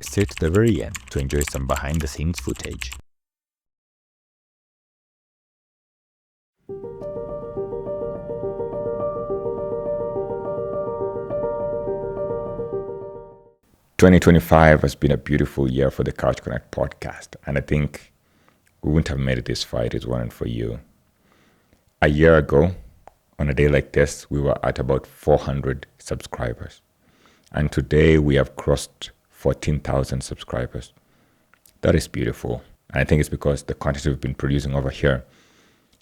Stay to the very end to enjoy some behind-the-scenes footage. "2025 has been a beautiful year for the Couch Connect podcast, and I think we wouldn't have made it this far if it wasn't for you. A year ago, on a day like this, we were at about 400 subscribers. And today we have crossed 14,000 subscribers. That is beautiful. And I think it's because the content we've been producing over here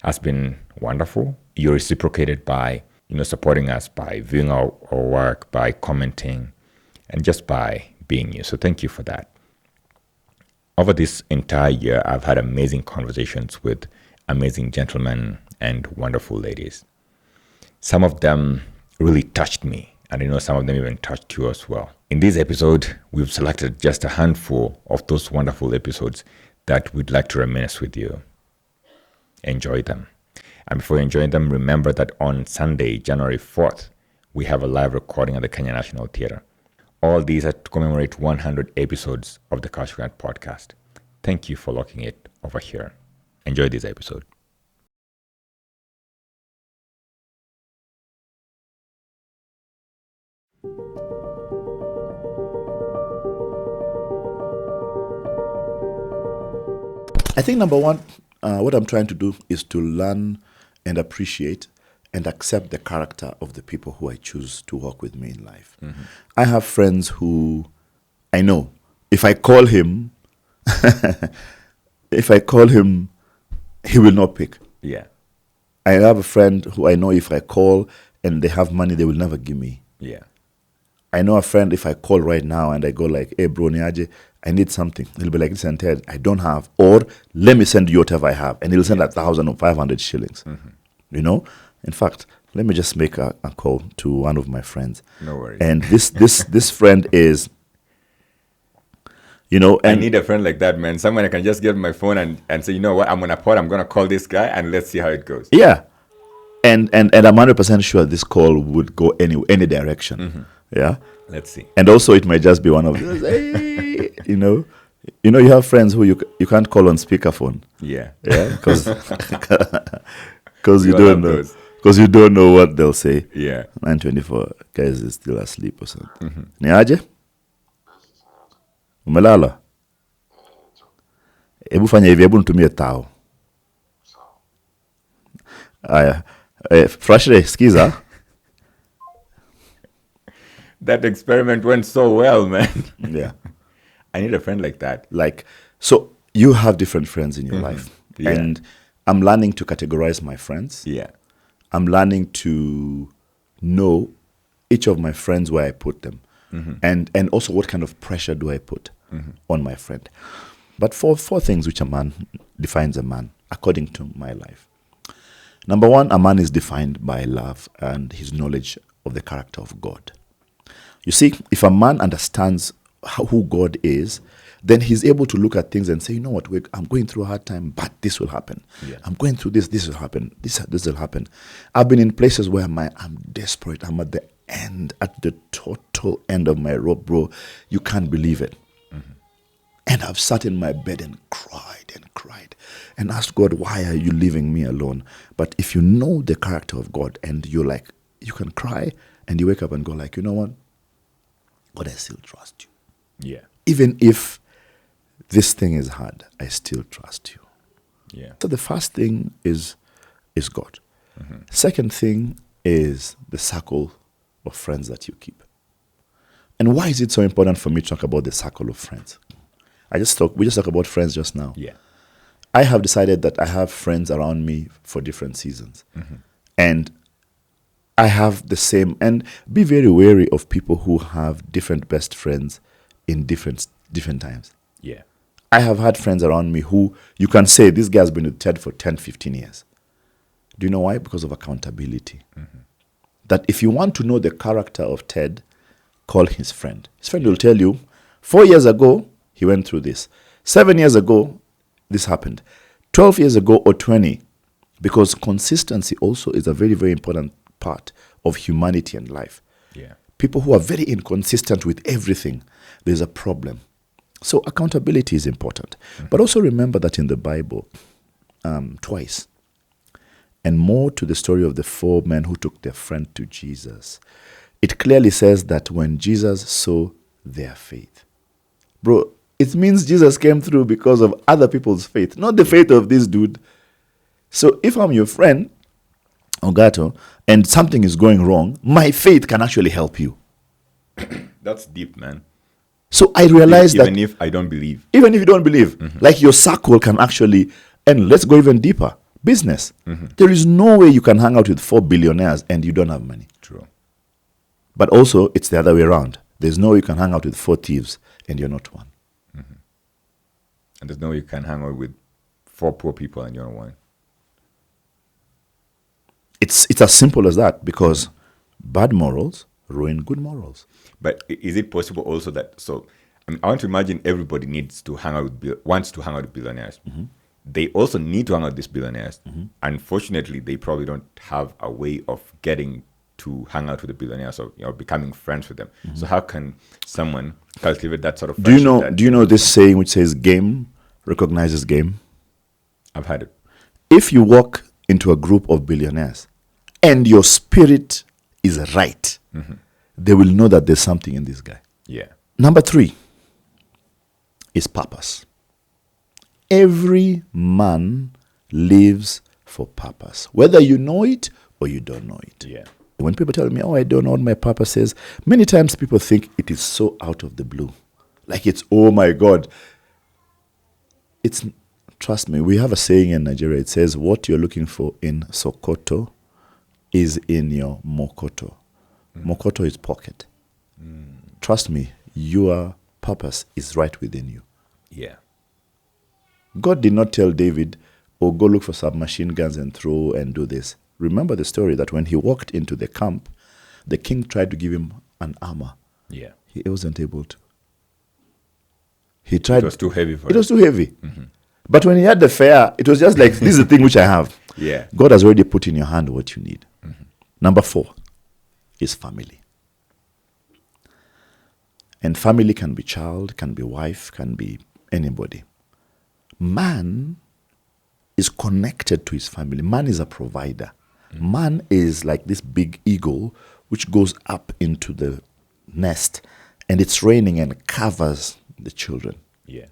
has been wonderful. You're reciprocated by, supporting us, by viewing our work, by commenting, and just by being you. So thank you for that. Over this entire year, I've had amazing conversations with amazing gentlemen and wonderful ladies. Some of them really touched me, and I know some of them even touched you as well. In this episode, we've selected just a handful of those wonderful episodes that we'd like to reminisce with you. Enjoy them. And before enjoying them, remember that on Sunday, January 4th, we have a live recording at the Kenya National Theatre. All these are to commemorate 100 episodes of the Couch Connect podcast. Thank you for locking it over here. Enjoy this episode. I think number one, what I'm trying to do is to learn and appreciate and accept the character of the people who I choose to walk with me in life. Mm-hmm. I have friends who I know if I call him, he will not pick. Yeah. I have a friend who I know if I call and they have money, they will never give me. Yeah. I know a friend, if I call right now and I go like, hey bro, Niaje, I need something. He'll be like, listen, Ted, I don't have, or let me send you whatever I have. And he'll send 1,500 shillings. Mm-hmm. In fact, let me just make a call to one of my friends. No worries. And this friend is, and I need a friend like that, man. Someone I can just get my phone and say, you know what, I'm going to call this guy and let's see how it goes. Yeah. And I'm 100% sure this call would go any direction. Mm-hmm. Yeah. Let's see. And also it might just be one of those, hey, you have friends who you can't call on speakerphone. Yeah. Yeah. Because you don't know. Because you don't know what they'll say. Yeah. 9:24, guys is still asleep or something. Niaje? Umelala? Hebu fanya hivi, hebu nitumie tao. Aya. Frashre, skiza. That experiment went so well, man. Yeah. I need a friend like that. So you have different friends in your life. Yeah. And I'm learning to categorize my friends. Yeah. I'm learning to know each of my friends where I put them. Mm-hmm. And also what kind of pressure do I put on my friend. But four things which a man defines a man according to my life. Number one, a man is defined by love and his knowledge of the character of God. You see, if a man understands who God is, then he's able to look at things and say, you know what, I'm going through a hard time, but this will happen. Yeah. I'm going through this will happen. This will happen. I've been in places where I'm desperate. I'm at the total end of my rope, bro. You can't believe it. Mm-hmm. And I've sat in my bed and cried and asked God, why are you leaving me alone? But if you know the character of God and you can cry and you wake up and go like, you know what? God, I still trust you. Yeah. Even if this thing is hard, I still trust you. Yeah. So the first thing is God. Mm-hmm. Second thing is the circle of friends that you keep. And why is it so important for me to talk about the circle of friends? We just talked about friends just now. Yeah. I have decided that I have friends around me for different seasons. Mm-hmm. And I have the same, and be very wary of people who have different best friends in different times. Yeah. I have had friends around me who you can say, this guy has been with Ted for 10, 15 years. Do you know why? Because of accountability. Mm-hmm. That if you want to know the character of Ted, call his friend. His friend will tell you, 4 years ago, he went through this. 7 years ago, this happened. 12 years ago or 20, because consistency also is a very, very important part of humanity and life. Yeah. People who are very inconsistent with everything, there's a problem. So accountability is important. But also remember that in the Bible, twice, and more to the story of the 4 men who took their friend to Jesus, it clearly says that when Jesus saw their faith, bro, it means Jesus came through because of other people's faith, not the faith of this dude. So if I'm your friend, Ogato, and something is going wrong, my faith can actually help you. That's deep, man. So I realized that even if I don't believe, even if you don't believe, like your circle can actually, and let's go even deeper, business. There is no way you can hang out with 4 billionaires and you don't have money. True. But also, it's the other way around. There's no way you can hang out with 4 thieves and you're not one. And there's no way you can hang out with 4 poor people and you're not one. It's as simple as that, because bad morals ruin good morals. But is it possible also that, so I want to imagine everybody wants to hang out with billionaires. They also need to hang out with these billionaires. Unfortunately, they probably don't have a way of getting to hang out with the billionaires or becoming friends with them. So how can someone cultivate that sort of friendship? Do you know this saying which says game recognizes game? I've had it. If you walk into a group of billionaires and your spirit is right, they will know that there's something in this guy. Yeah. Number 3 is purpose. Every man lives for purpose, whether you know it or you don't know it. Yeah. When people tell me, oh, I don't know what my purpose is, many times people think it is so out of the blue. Like it's, oh my God. Trust me, we have a saying in Nigeria. It says, what you're looking for in Sokoto is in your Mokoto. Mokoto is pocket. Trust me, your purpose is right within you. Yeah. God did not tell David, oh, go look for submachine guns and throw and do this. Remember the story that when he walked into the camp, the king tried to give him an armor. Yeah. He wasn't able to. He tried. It was too heavy for him. It was too heavy. But when he had the fare, it was just like, this is the thing which I have. Yeah. God has already put in your hand what you need. Number 4 is family. And family can be child, can be wife, can be anybody. Man is connected to his family. Man is a provider. Man is like this big eagle which goes up into the nest and it's raining and covers the children. Yeah.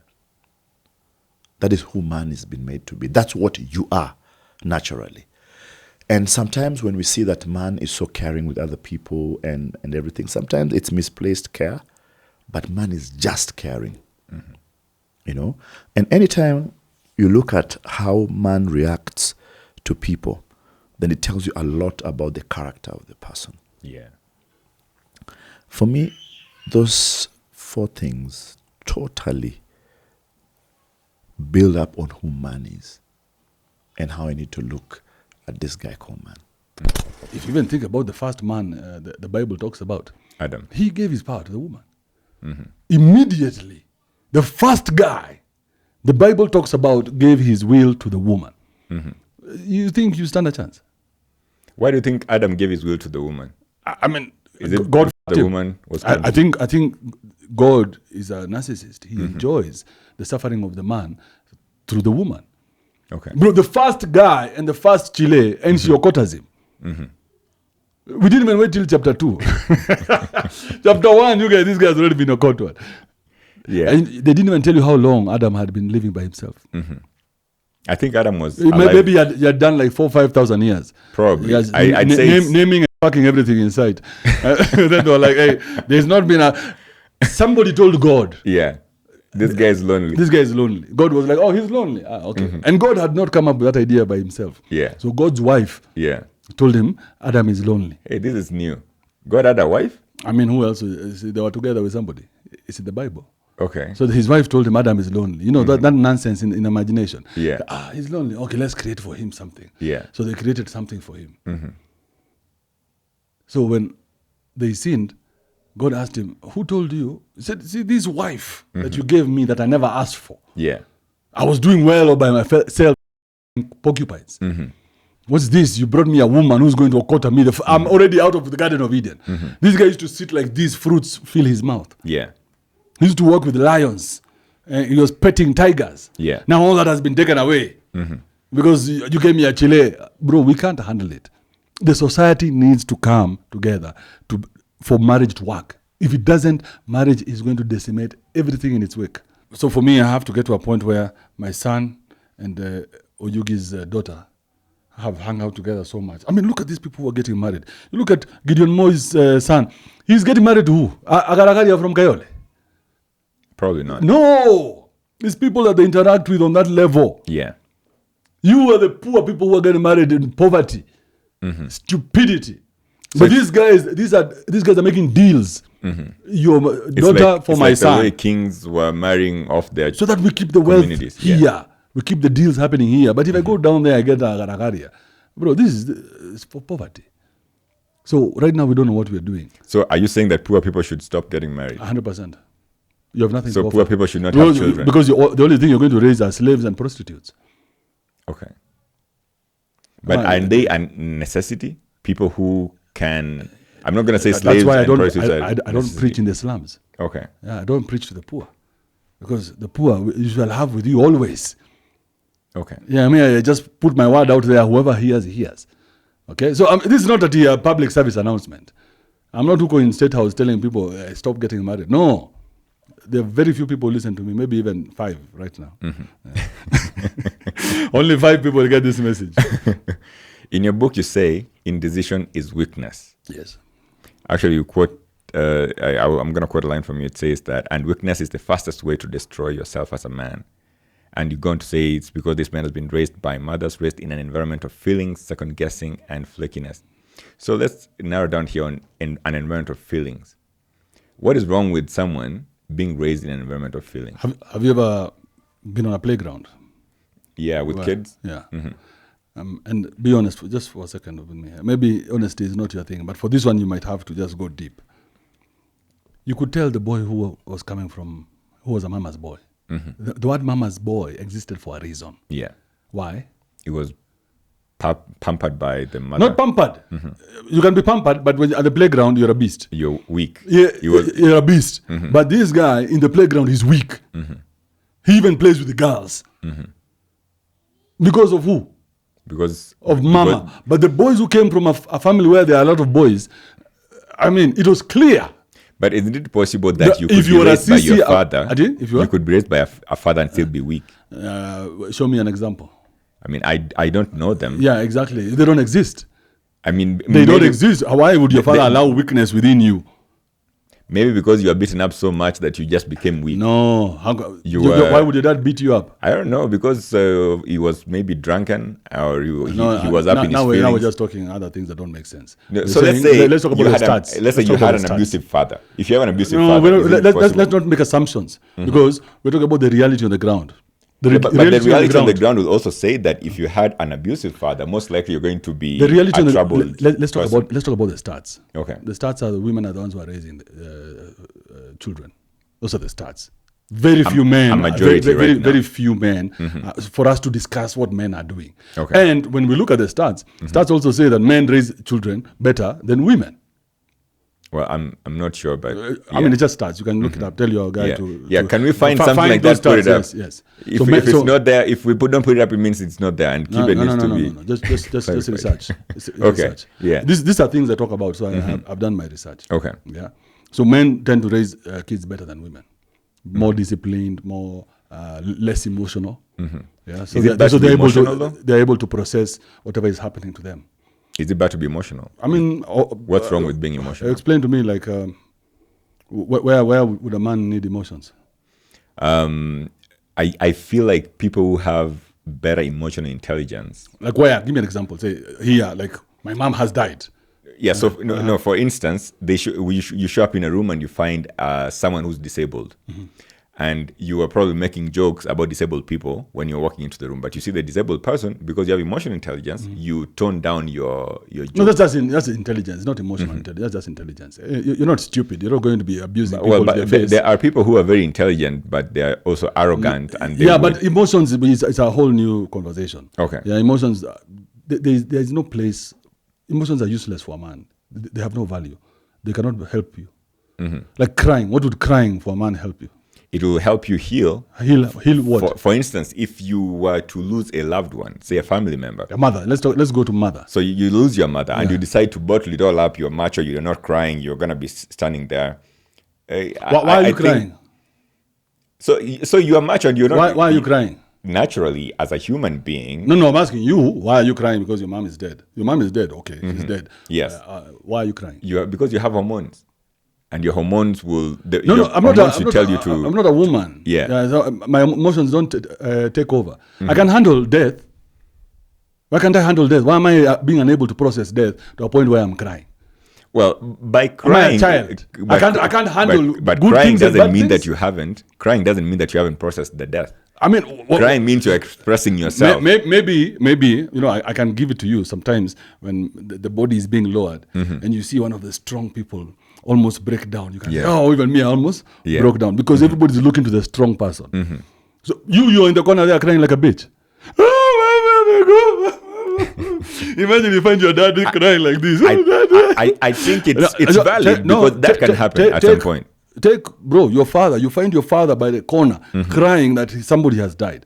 That is who man has been made to be. That's what you are naturally. And sometimes when we see that man is so caring with other people and everything, sometimes it's misplaced care, but man is just caring. You know? And anytime you look at how man reacts to people, then it tells you a lot about the character of the person. Yeah. For me, those 4 things totally build up on who man is and how I need to look at this guy called man. If you even think about the first man the Bible talks about, Adam. he gave his power to the woman. Immediately, the first guy the Bible talks about gave his will to the woman. You think you stand a chance? Why do you think Adam gave his will to the woman? I mean, Is it God? the woman was? I think God is a narcissist. He enjoys the suffering of the man through the woman. Okay. Bro, the first guy and the first Chile ensiocotas him. We didn't even wait till chapter 2. Chapter 1, this guy's already been occulted. Yeah. And they didn't even tell you how long Adam had been living by himself. I think Adam was alive. Maybe he had done like 4,000-5,000 years. Probably. I'd say naming and fucking everything inside. Then they were like, hey, there's not been somebody told God. Yeah. This guy is lonely. This guy is lonely. God was like, oh, he's lonely. Okay. And God had not come up with that idea by himself. Yeah. So God's wife told him, Adam is lonely. Hey, this is new. God had a wife? I mean, who else? They were together with somebody. It's in the Bible. Okay. So his wife told him Adam is lonely. You know, that nonsense in imagination. Yeah. He's lonely. Okay, let's create for him something. Yeah. So they created something for him. So when they sinned, God asked him, who told you? He said, see, this wife that you gave me that I never asked for. Yeah. I was doing well all by myself, porcupines. What's this? You brought me a woman who's going to occult me. I'm already out of the Garden of Eden. This guy used to sit like these fruits fill his mouth. Yeah. He used to work with lions He was petting tigers. Yeah. Now all that has been taken away because you gave me a chile. Bro, we can't handle it. The society needs to come together for marriage to work. If it doesn't, marriage is going to decimate everything in its wake. So for me, I have to get to a point where my son and Oyugi's daughter have hung out together so much. I mean, look at these people who are getting married. You look at Gideon Moi's son. He's getting married to who? Agaragaria from Kayole? Probably not. No! These people that they interact with on that level. Yeah. You are the poor people who are getting married in poverty. Stupidity. So but these guys are making deals. Your daughter for my son. The way kings were marrying off their so that we keep the wealth here. Yeah. We keep the deals happening here. But if I go down there, I get Agaragaria. Bro, this is for poverty. So right now we don't know what we're doing. So are you saying that poor people should stop getting married? 100%. You have nothing so to offer. Poor people should not have children? Because the only thing you're going to raise are slaves and prostitutes. Okay. But are they a necessity? People who can... I'm not going to say slaves and prostitutes. I don't preach in the slums. Okay. Yeah, I don't preach to the poor. Because the poor you shall have with you always. Okay. Yeah, I mean, I just put my word out there. Whoever hears, hears. Okay? So this is not a public service announcement. I'm not going in State House telling people, stop getting married. No. There are very few people who listen to me. Maybe even 5 right now. Yeah. Only 5 people get this message. In your book, you say, indecision is weakness. Yes. Actually, you quote, I'm going to quote a line from you. It says that, and weakness is the fastest way to destroy yourself as a man. And you're going to say it's because this man has been raised by mothers, raised in an environment of feelings, second-guessing, and flakiness. So let's narrow down here on an environment of feelings. What is wrong with someone being raised in an environment of feelings? Have you ever been on a playground? Yeah, with kids? Yeah. And be honest, just for a second with me. Maybe honesty is not your thing, but for this one, you might have to just go deep. You could tell the boy who was a mama's boy. The word mama's boy existed for a reason. Yeah. Why? It was pampered by the mother. Not pampered. You can be pampered, but when at the playground, you're a beast. You're weak. Yeah, you're a beast. But this guy in the playground, he's weak. He even plays with the girls. Because of who? Because of mama. But the boys who came from a family where there are a lot of boys, I mean, it was clear. But isn't it possible that you could be raised by your father? You could be raised by a father and still be weak? Show me an example. I mean, I don't know them. Yeah, exactly. They don't exist. I mean, they don't exist. Why would your father allow weakness within you? Maybe because you are beaten up so much that you just became weak. No. Why would your dad beat you up? I don't know, because he was maybe drunken or he was up in his feelings. Now we're just talking other things that don't make sense. No, so let's talk about the stats. Let's say you had an abusive father. If you have an abusive father, let's not make assumptions, because we're talking about the reality on the ground. But the reality on the ground will also say that if you had an abusive father, most likely you're going to be troubled. Let's talk about the stats. Okay. The stats are the women are the ones who are raising children. Those are the stats. Very few men. A majority, very few men for us to discuss what men are doing. Okay. And when we look at the stats, stats also say that men raise children better than women. Well, I'm not sure, but I mean, it just starts. You can look it up. Tell your guy to can we find something like that? Put it up. Yes. If it's not there, if we don't put it up, it means it's not there, and Kibe needs to be. No. Just research. Okay. Research. Yeah. These are things I talk about. So I've done my research. Okay. Yeah. So men tend to raise kids better than women. More disciplined, more less emotional. Yeah. So they're able to process whatever is happening to them. Is it bad to be emotional? I mean, what's wrong with being emotional? Explain to me, like, where would a man need emotions? I feel like people who have better emotional intelligence. Like where? Give me an example. Say here, like my mom has died. Yeah. So no. For instance, you show up in a room and you find someone who's disabled. And you are probably making jokes about disabled people when you're walking into the room, but you see the disabled person, because you have emotional intelligence, you tone down your jokes. No, that's intelligence, not emotional intelligence. That's just intelligence. You're not stupid. You're not going to be abusing people. But there are people who are very intelligent, but they are also arrogant. But emotions is a whole new conversation. Okay. Yeah, emotions. There's no place. Emotions are useless for a man. They have no value. They cannot help you. Like crying. What would crying for a man help you? it will help you heal. Heal what? For instance, if you were to lose a loved one, say a family member. A mother. Let's go to mother. So you lose your mother and you decide to bottle it all up. You're macho. You're not crying. You're gonna be standing there. Why are you crying? So you are macho and you're not. Why are you crying? Naturally, as a human being. No, I'm asking you. Why are you crying? Because your mom is dead. Your mom is dead. Okay, she's dead. Yes. Why are you crying? Because you have hormones. And your hormones will. I'm not a woman. Yeah. So my emotions don't take over. I can handle death. Why can't I handle death? Why am I being unable to process death to a point where I'm crying? Well, by crying, I'm a child. I can't handle. But good crying things and doesn't bad mean things. that you haven't. Crying doesn't mean that you haven't processed the death. I mean, crying means you're expressing yourself. Maybe, I can give it to you sometimes when the body is being lowered and you see one of the strong people almost break down. You can say, oh, even me, I almost broke down because everybody's looking to the strong person. So you're in the corner there crying like a bitch. Imagine you find your dad crying like this. I think it's valid because that can happen at some point. You find your father by the corner crying that somebody has died.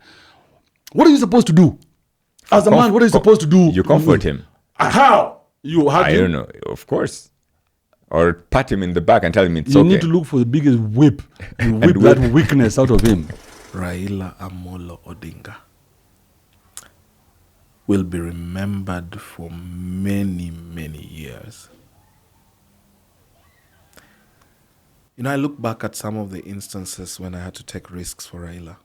What are you supposed to do? As a man, what are you supposed to do? You comfort him. How? You hug him? I don't know. Of course. Or pat him in the back and tell him it's okay. You need to look for the biggest whip and whip that weakness out of him. Raila Amolo Odinga will be remembered for many, many years. I look back at some of the instances when I had to take risks for Raila.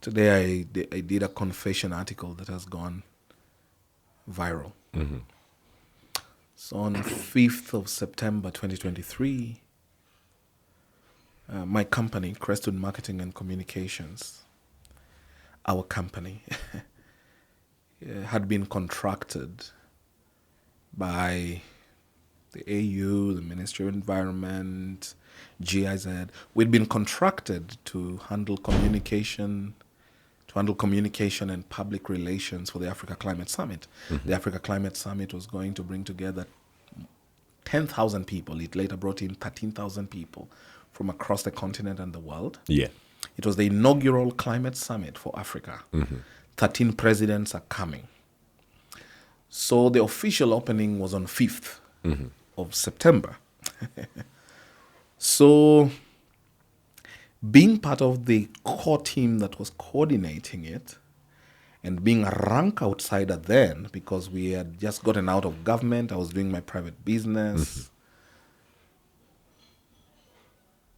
Today I did a confession article that has gone viral. So on 5th of September 2023, my company, Crestwood Marketing and Communications, our company, had been contracted by the AU, the Ministry of Environment, GIZ. We'd been contracted to handle communication and public relations for the Africa Climate Summit. The Africa Climate Summit was going to bring together 10,000 people. It later brought in 13,000 people from across the continent and the world. Yeah. It was the inaugural climate summit for Africa. 13 presidents are coming. So the official opening was on 5th of September. So being part of the core team that was coordinating it and being a rank outsider then, because we had just gotten out of government, I was doing my private business.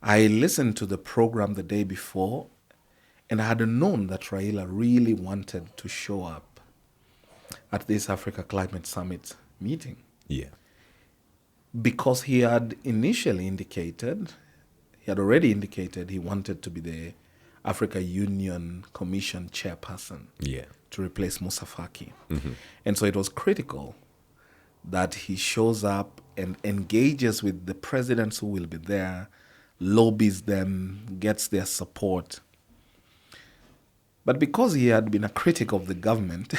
I listened to the program the day before, and I had known that Raila really wanted to show up at this Africa Climate Summit meeting. Yeah. Because he had already indicated he wanted to be the Africa Union Commission chairperson to replace Moussa Faki. And so it was critical that he shows up and engages with the presidents who will be there, lobbies them, gets their support. But because he had been a critic of the government,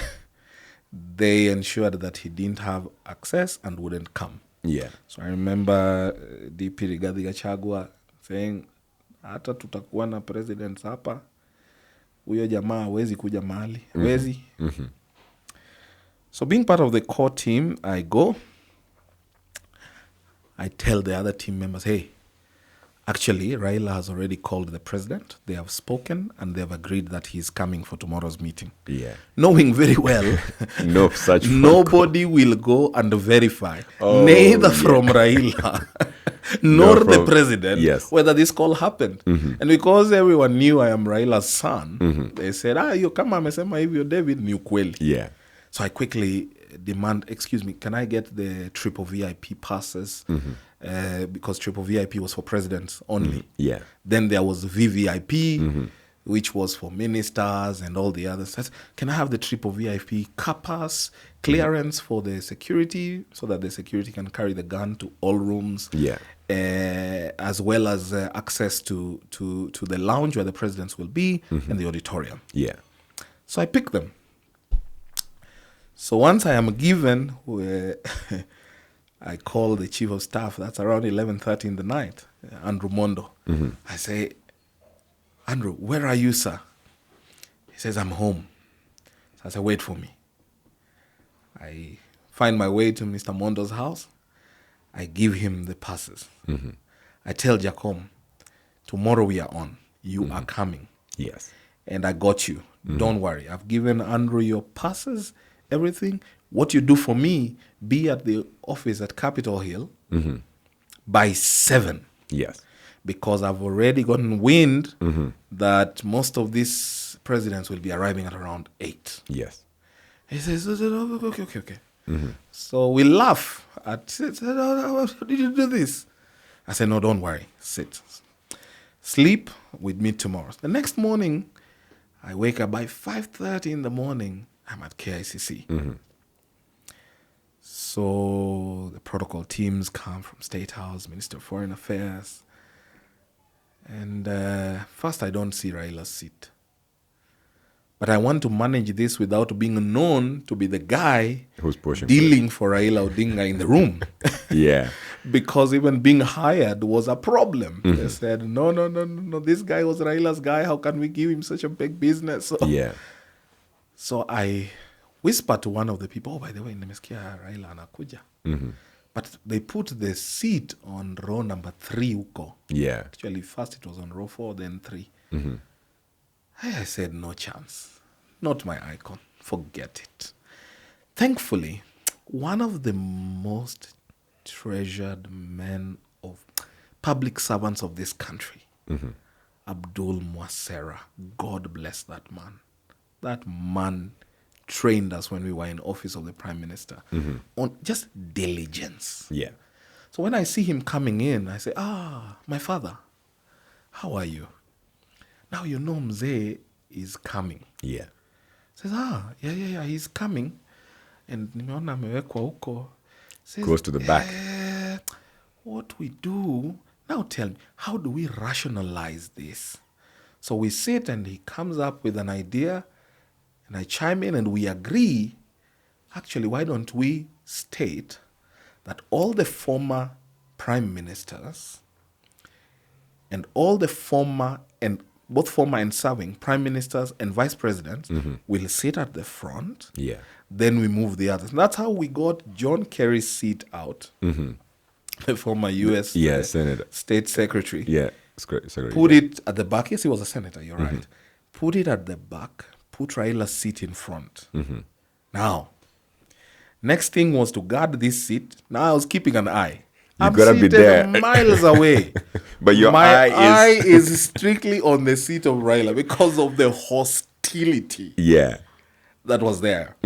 they ensured that he didn't have access and wouldn't come. Yeah. So I remember DP Rigathi Gachagua saying, hata tutakuwa na presidents hapa, huyo jamaa hawezi kuja mahali, hawezi. So being part of the core team, I go, I tell the other team members, hey, actually, Raila has already called the president. They have spoken and they have agreed that he's coming for tomorrow's meeting. Yeah. Knowing very well, nobody will go and verify, neither from Raila nor the president, whether this call happened. And because everyone knew I am Raila's son, they said, you kama amesema hivyo David ni ukweli. Yeah. So I quickly demand, excuse me, can I get the triple VIP passes? Because triple VIP was for presidents only. Yeah. Then there was VVIP, which was for ministers and all the others. Said, can I have the triple VIP car pass clearance for the security so that the security can carry the gun to all rooms? Yeah. As well as access to the lounge where the presidents will be and the auditorium. Yeah. So I picked them. So once I am given, I call the chief of staff. That's around 11:30 in the night. Andrew Mondo. I say, Andrew, where are you, sir? He says, I'm home. So I say, wait for me. I find my way to Mr. Mondo's house. I give him the passes. I tell Jacom, tomorrow we are on. You are coming. Yes. And I got you. Don't worry. I've given Andrew your passes, everything. What you do for me, be at the office at Capitol Hill by 7. Yes. Because I've already gotten wind that most of these presidents will be arriving at around 8. Yes. He says, okay. So we laugh at it. How did you do this? I said, no, don't worry. Sit. Sleep with me tomorrow. The next morning, I wake up by 5:30 in the morning. I'm at KICC. So the protocol teams come from State House, Minister of Foreign Affairs. And first, I don't see Raila's seat. But I want to manage this without being known to be the guy Who's pushing dealing for Raila Odinga in the room. Yeah. Because even being hired was a problem. They said, no, this guy was Raila's guy. How can we give him such a big business? So, Yeah. so I whispered to one of the people, oh, by the way, nimesikia Raila anakuja. But they put the seat on row number 3 uko. Yeah. Actually, first it was on row 4, then 3. I said, no chance. Not my icon. Forget it. Thankfully, one of the most treasured men of public servants of this country, Abdul Mwasera, God bless that man. That man trained us when we were in office of the Prime Minister on just diligence. Yeah. So when I see him coming in, I say, my father, how are you? Now you know Mzee is coming. Yeah. Says, yeah, he's coming. And nimeona amewekwa huko. Says, Goes to the back. What we do, now tell me, how do we rationalize this? So we sit and he comes up with an idea and I chime in and we agree, actually, why don't we state that all the former prime ministers and all the both former and serving prime ministers and vice presidents will sit at the front. Yeah. Then we move the others. And that's how we got John Kerry's seat out, the former U.S. Senator. State Secretary. Yeah. Secretary. Put it at the back. Yes, he was a senator, you're right. Put it at the back. Put Raila's seat in front. Now, next thing was to guard this seat. Now I was keeping an eye. You I'm gotta be seated there. miles away. But your My eye is strictly on the seat of Raila because of the hostility Yeah. that was there.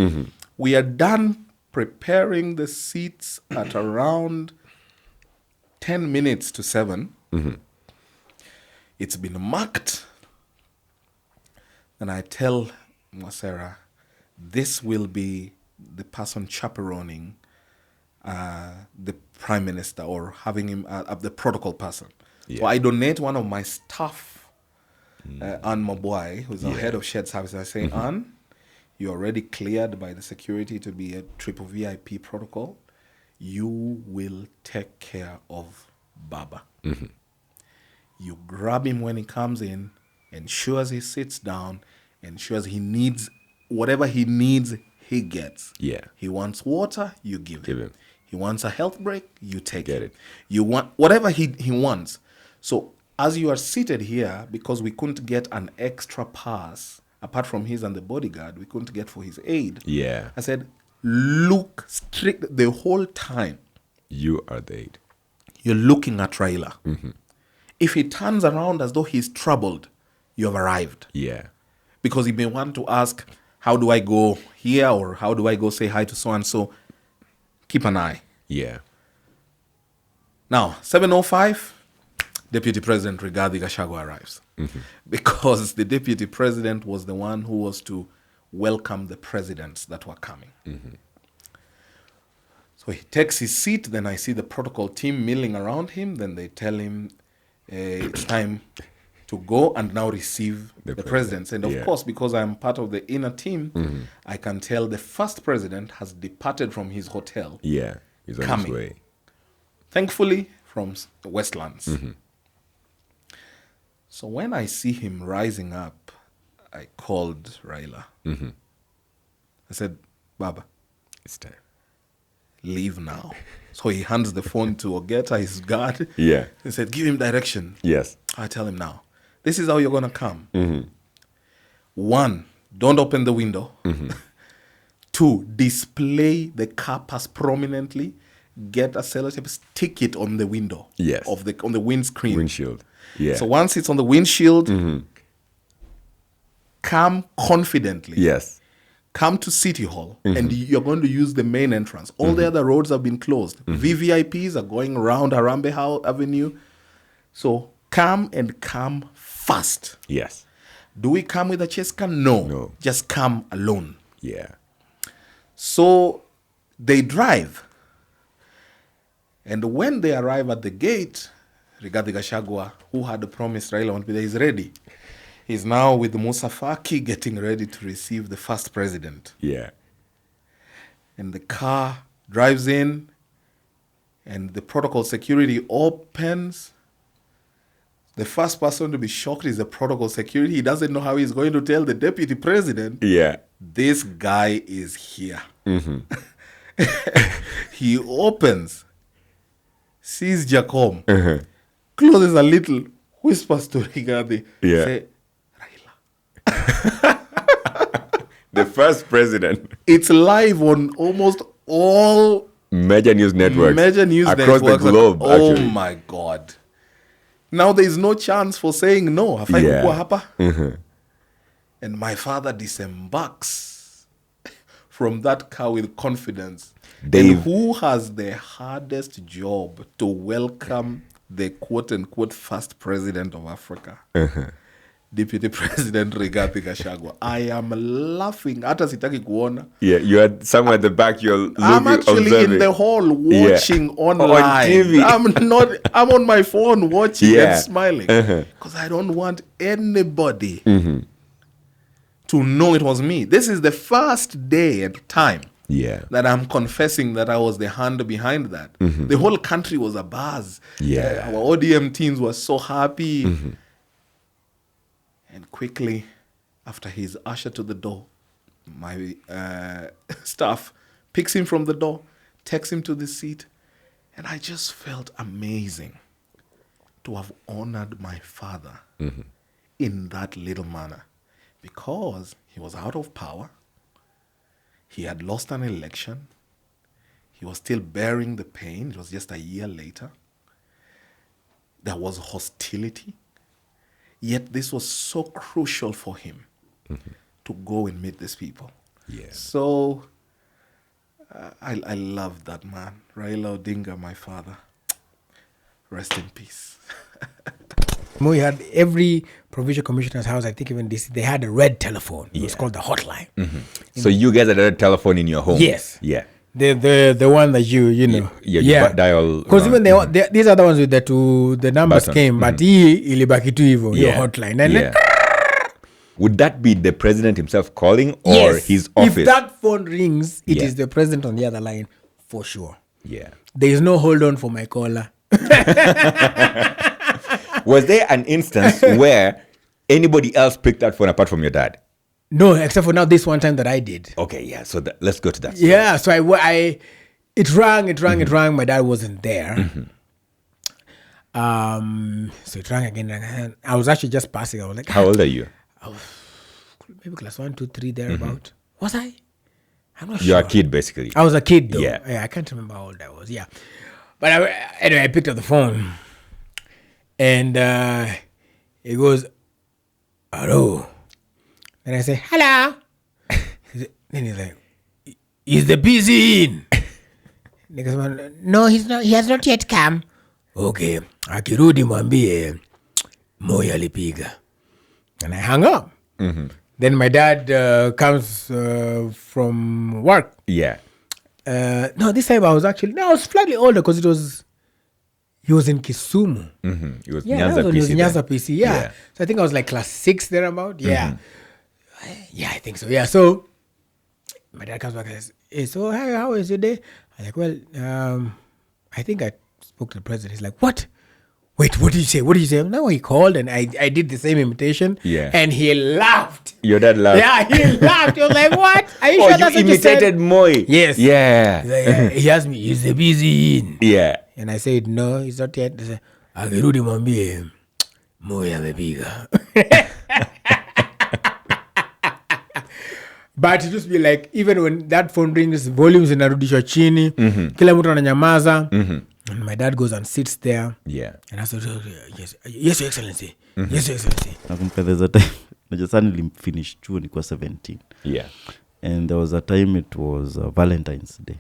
We are done preparing the seats at around 10 minutes to 7. It's been marked. And I tell Mwasera, this will be the person chaperoning the prime minister or having him the protocol person. Yeah. So I donate one of my staff, Anne Wamboye, who's our head of shared services. I say, Anne, you're already cleared by the security to be a triple VIP protocol. You will take care of Baba. You grab him when he comes in, ensures he sits down, ensures he needs whatever he needs, he gets. Yeah. He wants water, you give him. him. He wants a health break, you take Get him. it. You want whatever he wants. So as you are seated here, because we couldn't get an extra pass, apart from his and the bodyguard, we couldn't get for his aid. Yeah. I said, look strict the whole time. You are the aid. You're looking at Raila. If he turns around as though he's troubled, you have arrived. Yeah. Because he may want to ask, how do I go here? Or how do I go say hi to so-and-so? Keep an eye. Yeah. Now, 7:05, Deputy President Rigathi Gachagua arrives. Because the Deputy President was the one who was to welcome the presidents that were coming. So he takes his seat, then I see the protocol team milling around him, then they tell him it's time to go and now receive the presidents. And of course, because I'm part of the inner team, I can tell the first president has departed from his hotel. Yeah. He's on Coming. his way. Thankfully, from Westlands. So when I see him rising up, I called Raila. I said, Baba, It's time. leave now. So he hands the phone to Ogeta, his guard. Yeah. He said, give him direction. Yes. I tell him now, this is how you're going to come. 1, don't open the window. 2, display the car pass prominently. Get a sellotape, stick it on the window. Yes. On the windscreen. Windshield. Yeah. So once it's on the windshield, come confidently. Yes. Come to City Hall, and you're going to use the main entrance. All the other roads have been closed. VVIPs are going around Harambe Avenue. So come and come fast. Yes. Do we come with a chase gun? No. No. Just come alone. Yeah. So they drive. And when they arrive at the gate, Rigathi Gachagua, who had promised Raila won't be there, is ready. He's now with Musa Faki getting ready to receive the first president. Yeah. And the car drives in, and the protocol security opens. The first person to be shocked is the protocol security. He doesn't know how he's going to tell the deputy president, Yeah. this guy is here. He opens, sees Jacom, closes a little, whispers to Rigathi, Yeah. say, The first president. it's live on almost all Major news networks. major news across networks. the globe. Oh Actually. my God. Now there is no chance for saying no. Hafai Yeah. kukua hapa. And my father disembarks from that car with confidence. Dave. And who has the hardest job to welcome the quote-unquote first president of Africa? Deputy President Rigathi Gachagua. I am laughing. Hata sitaki kuona. Yeah, you are somewhere at the back. You're looking, I'm actually observing. in the hall watching online. On TV. I'm on my phone watching Yeah. and smiling. Because I don't want anybody to know it was me. This is the first day and time Yeah. that I'm confessing that I was the hand behind that. The whole country was abuzz. Yeah. Our ODM teams were so happy. And quickly, after he's ushered to the door, my staff picks him from the door, takes him to the seat, and I just felt amazing to have honored my father in that little manner, because he was out of power. He had lost an election. He was still bearing the pain. It was just a year later. There was hostility. Yet this was so crucial for him to go and meet these people. Yeah. So I love that man. Raila Odinga, my father. Rest in peace. We had every provincial commissioner's house, I think even this, they had a red telephone. It was called the hotline. So you guys had a telephone in your home? Yes. Yeah. The one that you know. Yeah, you dial. Because even these other ones with the numbers Button. came, but hii ilibaki tu hivyo, hiyo Yeah. hotline. And then, Would that be the president himself calling or yes, his office? if that phone rings, it Yeah. is the president on the other line for sure. Yeah. There is no hold on for my caller. Was there an instance where anybody else picked that phone apart from your dad? No, except for now this one time that I did. Okay, yeah. So let's go to that. story. Yeah, so it rang. My dad wasn't there. So it rang again. I was actually just passing. I was like, How old are you? maybe class 1, 2, 3 thereabout. Was I? I'm not sure. You're a kid, basically. I was a kid though. Yeah. I can't remember how old I was. Yeah, but anyway, I picked up the phone, and it goes, hello. And I say, hello. Then he's like, is the PC in? Niggas, no, he's not. He has not yet come. Okay, akirudi mwambie moyo alipiga. And I hung up. Then my dad comes from work. Yeah. No, this time I was slightly older because he was in Kisumu. It was Yeah, Nyanza that was when he was PC in then. Nyanza PC. Yeah. So I think I was like class 6 thereabout. Yeah. Yeah, I think so. Yeah. So my dad comes back and says, hey, so how is your day? I'm like, well, I think I spoke to the president. He's like, what wait, what did you say? What did you say? No, he called and I did the same imitation. Yeah. And he laughed. Your dad laughed. Yeah, he laughed. He was like, what? Are you Oh, sure that's you what you said? imitated Moi. Yes. Yeah. He's like, he asked me, is the busy in? Yeah. And I said, no, it's not yet. He said, akirudi mwambie Moi amepiga. But it just be like, even when that phone rings, volumes inarudishwa chini, kila mtu ananyamaza, and my dad goes and sits there. Yeah. And I said, yes, yes, Your Excellency. Yes, Your Excellency. Nakumbuka there's a time najua sana nilimfinish chuo nilikuwa 17. Yeah. And there was a time it was Valentine's Day.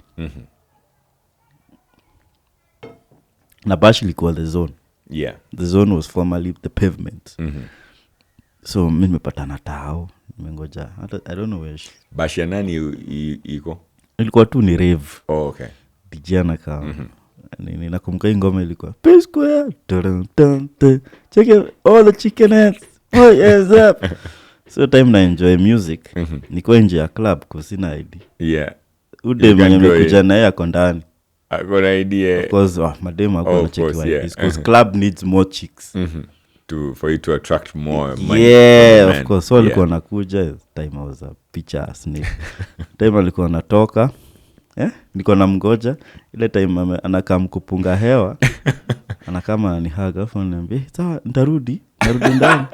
Na bash ilikuwa the zone. Yeah. The zone was formerly the pavement. So mimi nimepatana tao, nimengoja. I don't know where she. Bashia nani iko? Ilikuwa tu ni rave. Oh, okay. Dijana kama. Nini nakumbuka hii ngoma ilikuwa P Square. Check it, all the chicken heads. Oh, yes up. So time na enjoy music. Niko nje ya club kwa sina ID. Yeah. Ude mwenye mekuja na yeye ako ndani. Ako na idea. Because madem ako na check yeah. because club needs more chicks. For you to attract more money. Yeah, of course. So alikuwa nakuja time I was a pitcher snake. Time alikuwa anatoka. Niko na mgoja ile time anakaa mkupunga hewa. Anakama anihaga afu ananiambia, "Sawa, ntarudi ndani."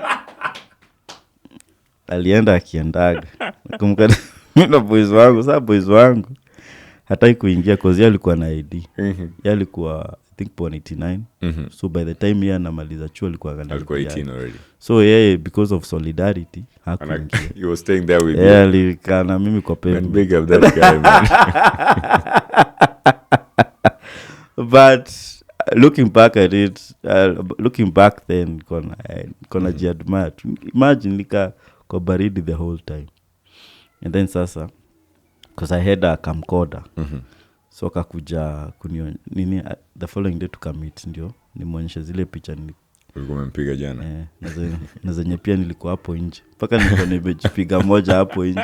Alienda akiendaga. Nakumbuka mimi na boys wangu hataki kuingia cause yeye alikuwa na ID. Yeye alikuwa I think 89. So by the time yeye anamaliza chuo alikuwa 18 already. So yeye because of solidarity hakuingia. You were staying there with you. Alikaa na mimi kwa pepe. Man, big up that guy, man. But looking back at it, looking back then kona jiadmire. Imagine nika kwa baridi the whole time. And then sasa because I had a camcorder. So kakuja nini the following day tukamit ndio nimuonyesha zile picha Ulikumpiga jana. Na zenye pia nilikuwa hapo nje. Paka nilikuwa nimejipiga moja hapo nje.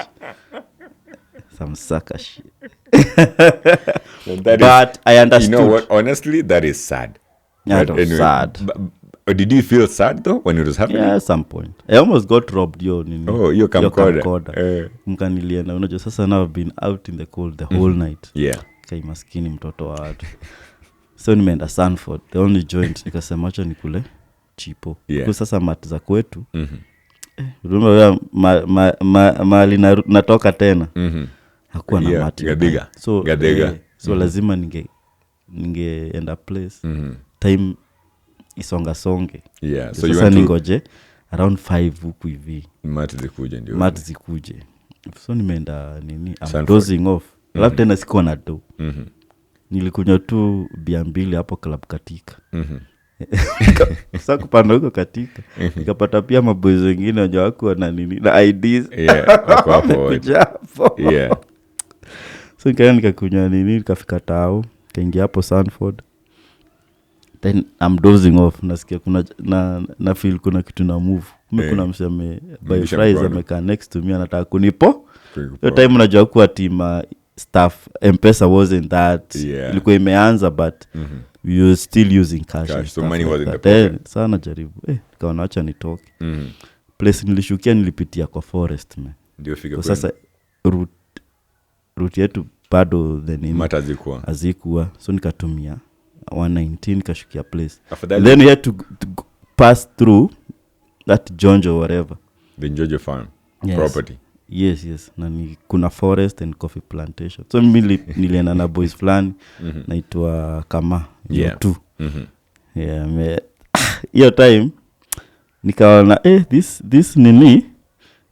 Some sucker shit. But I understood. You know what? Honestly, that is sad. Yeah, it was sad. Did you feel sad though when it was happening? Yeah, at some point. I almost got robbed nini. Oh, your camcorder. Mkanilienda. Unajua sasa now I've been out in the cold the whole night. Yeah. Kai maskini mtoto wa watu. So nimeenda Sanford. The only joint nikasema acha nikule chipo. Yeah. Kwa sasa mat za kwetu. Remember mali natoka tena. Hakuwa na mati. Gadega. So so lazima ningeenda place. Time isonga songe. Yeah. So sasa ningoje around 5 huku hivi. Mati zikuje. So nimeenda nini? I'm dozing off. Alafu tena sikuwa na do. Nilikunywa tu bia mbili hapo club Katika. Sasa kupanda huko Katika. Nikapata pia maboys wengine wajua wako na nini na IDs. Yeah, hapo. Yeah. So nikakunywa nini nikafika tao, kaingia hapo Sanford. Then I'm dozing off, nasikia kuna na feel kuna kitu na move. Kuna mseme by fries amekaa next to me anataka kunipo. Hiyo time unajua kuwa team staff M-Pesa wasn't that. Ilikuwa imeanza but we were still using cash. So money was in the pocket. Sana jaribu. Nikaona acha nitoke. Place nilishukia nilipitia kwa forest man. Ndio fika kwa sasa route yetu bado the nini azikuwa. So nikatumia 119 nikashukia place. Then we had to pass through that Jonjo whatever. The Jonjo farm property. Yes. Na kuna forest and coffee plantation. So mimi nilienda na boys fulani naitwa Kama tu. Hiyo time nikaona this nini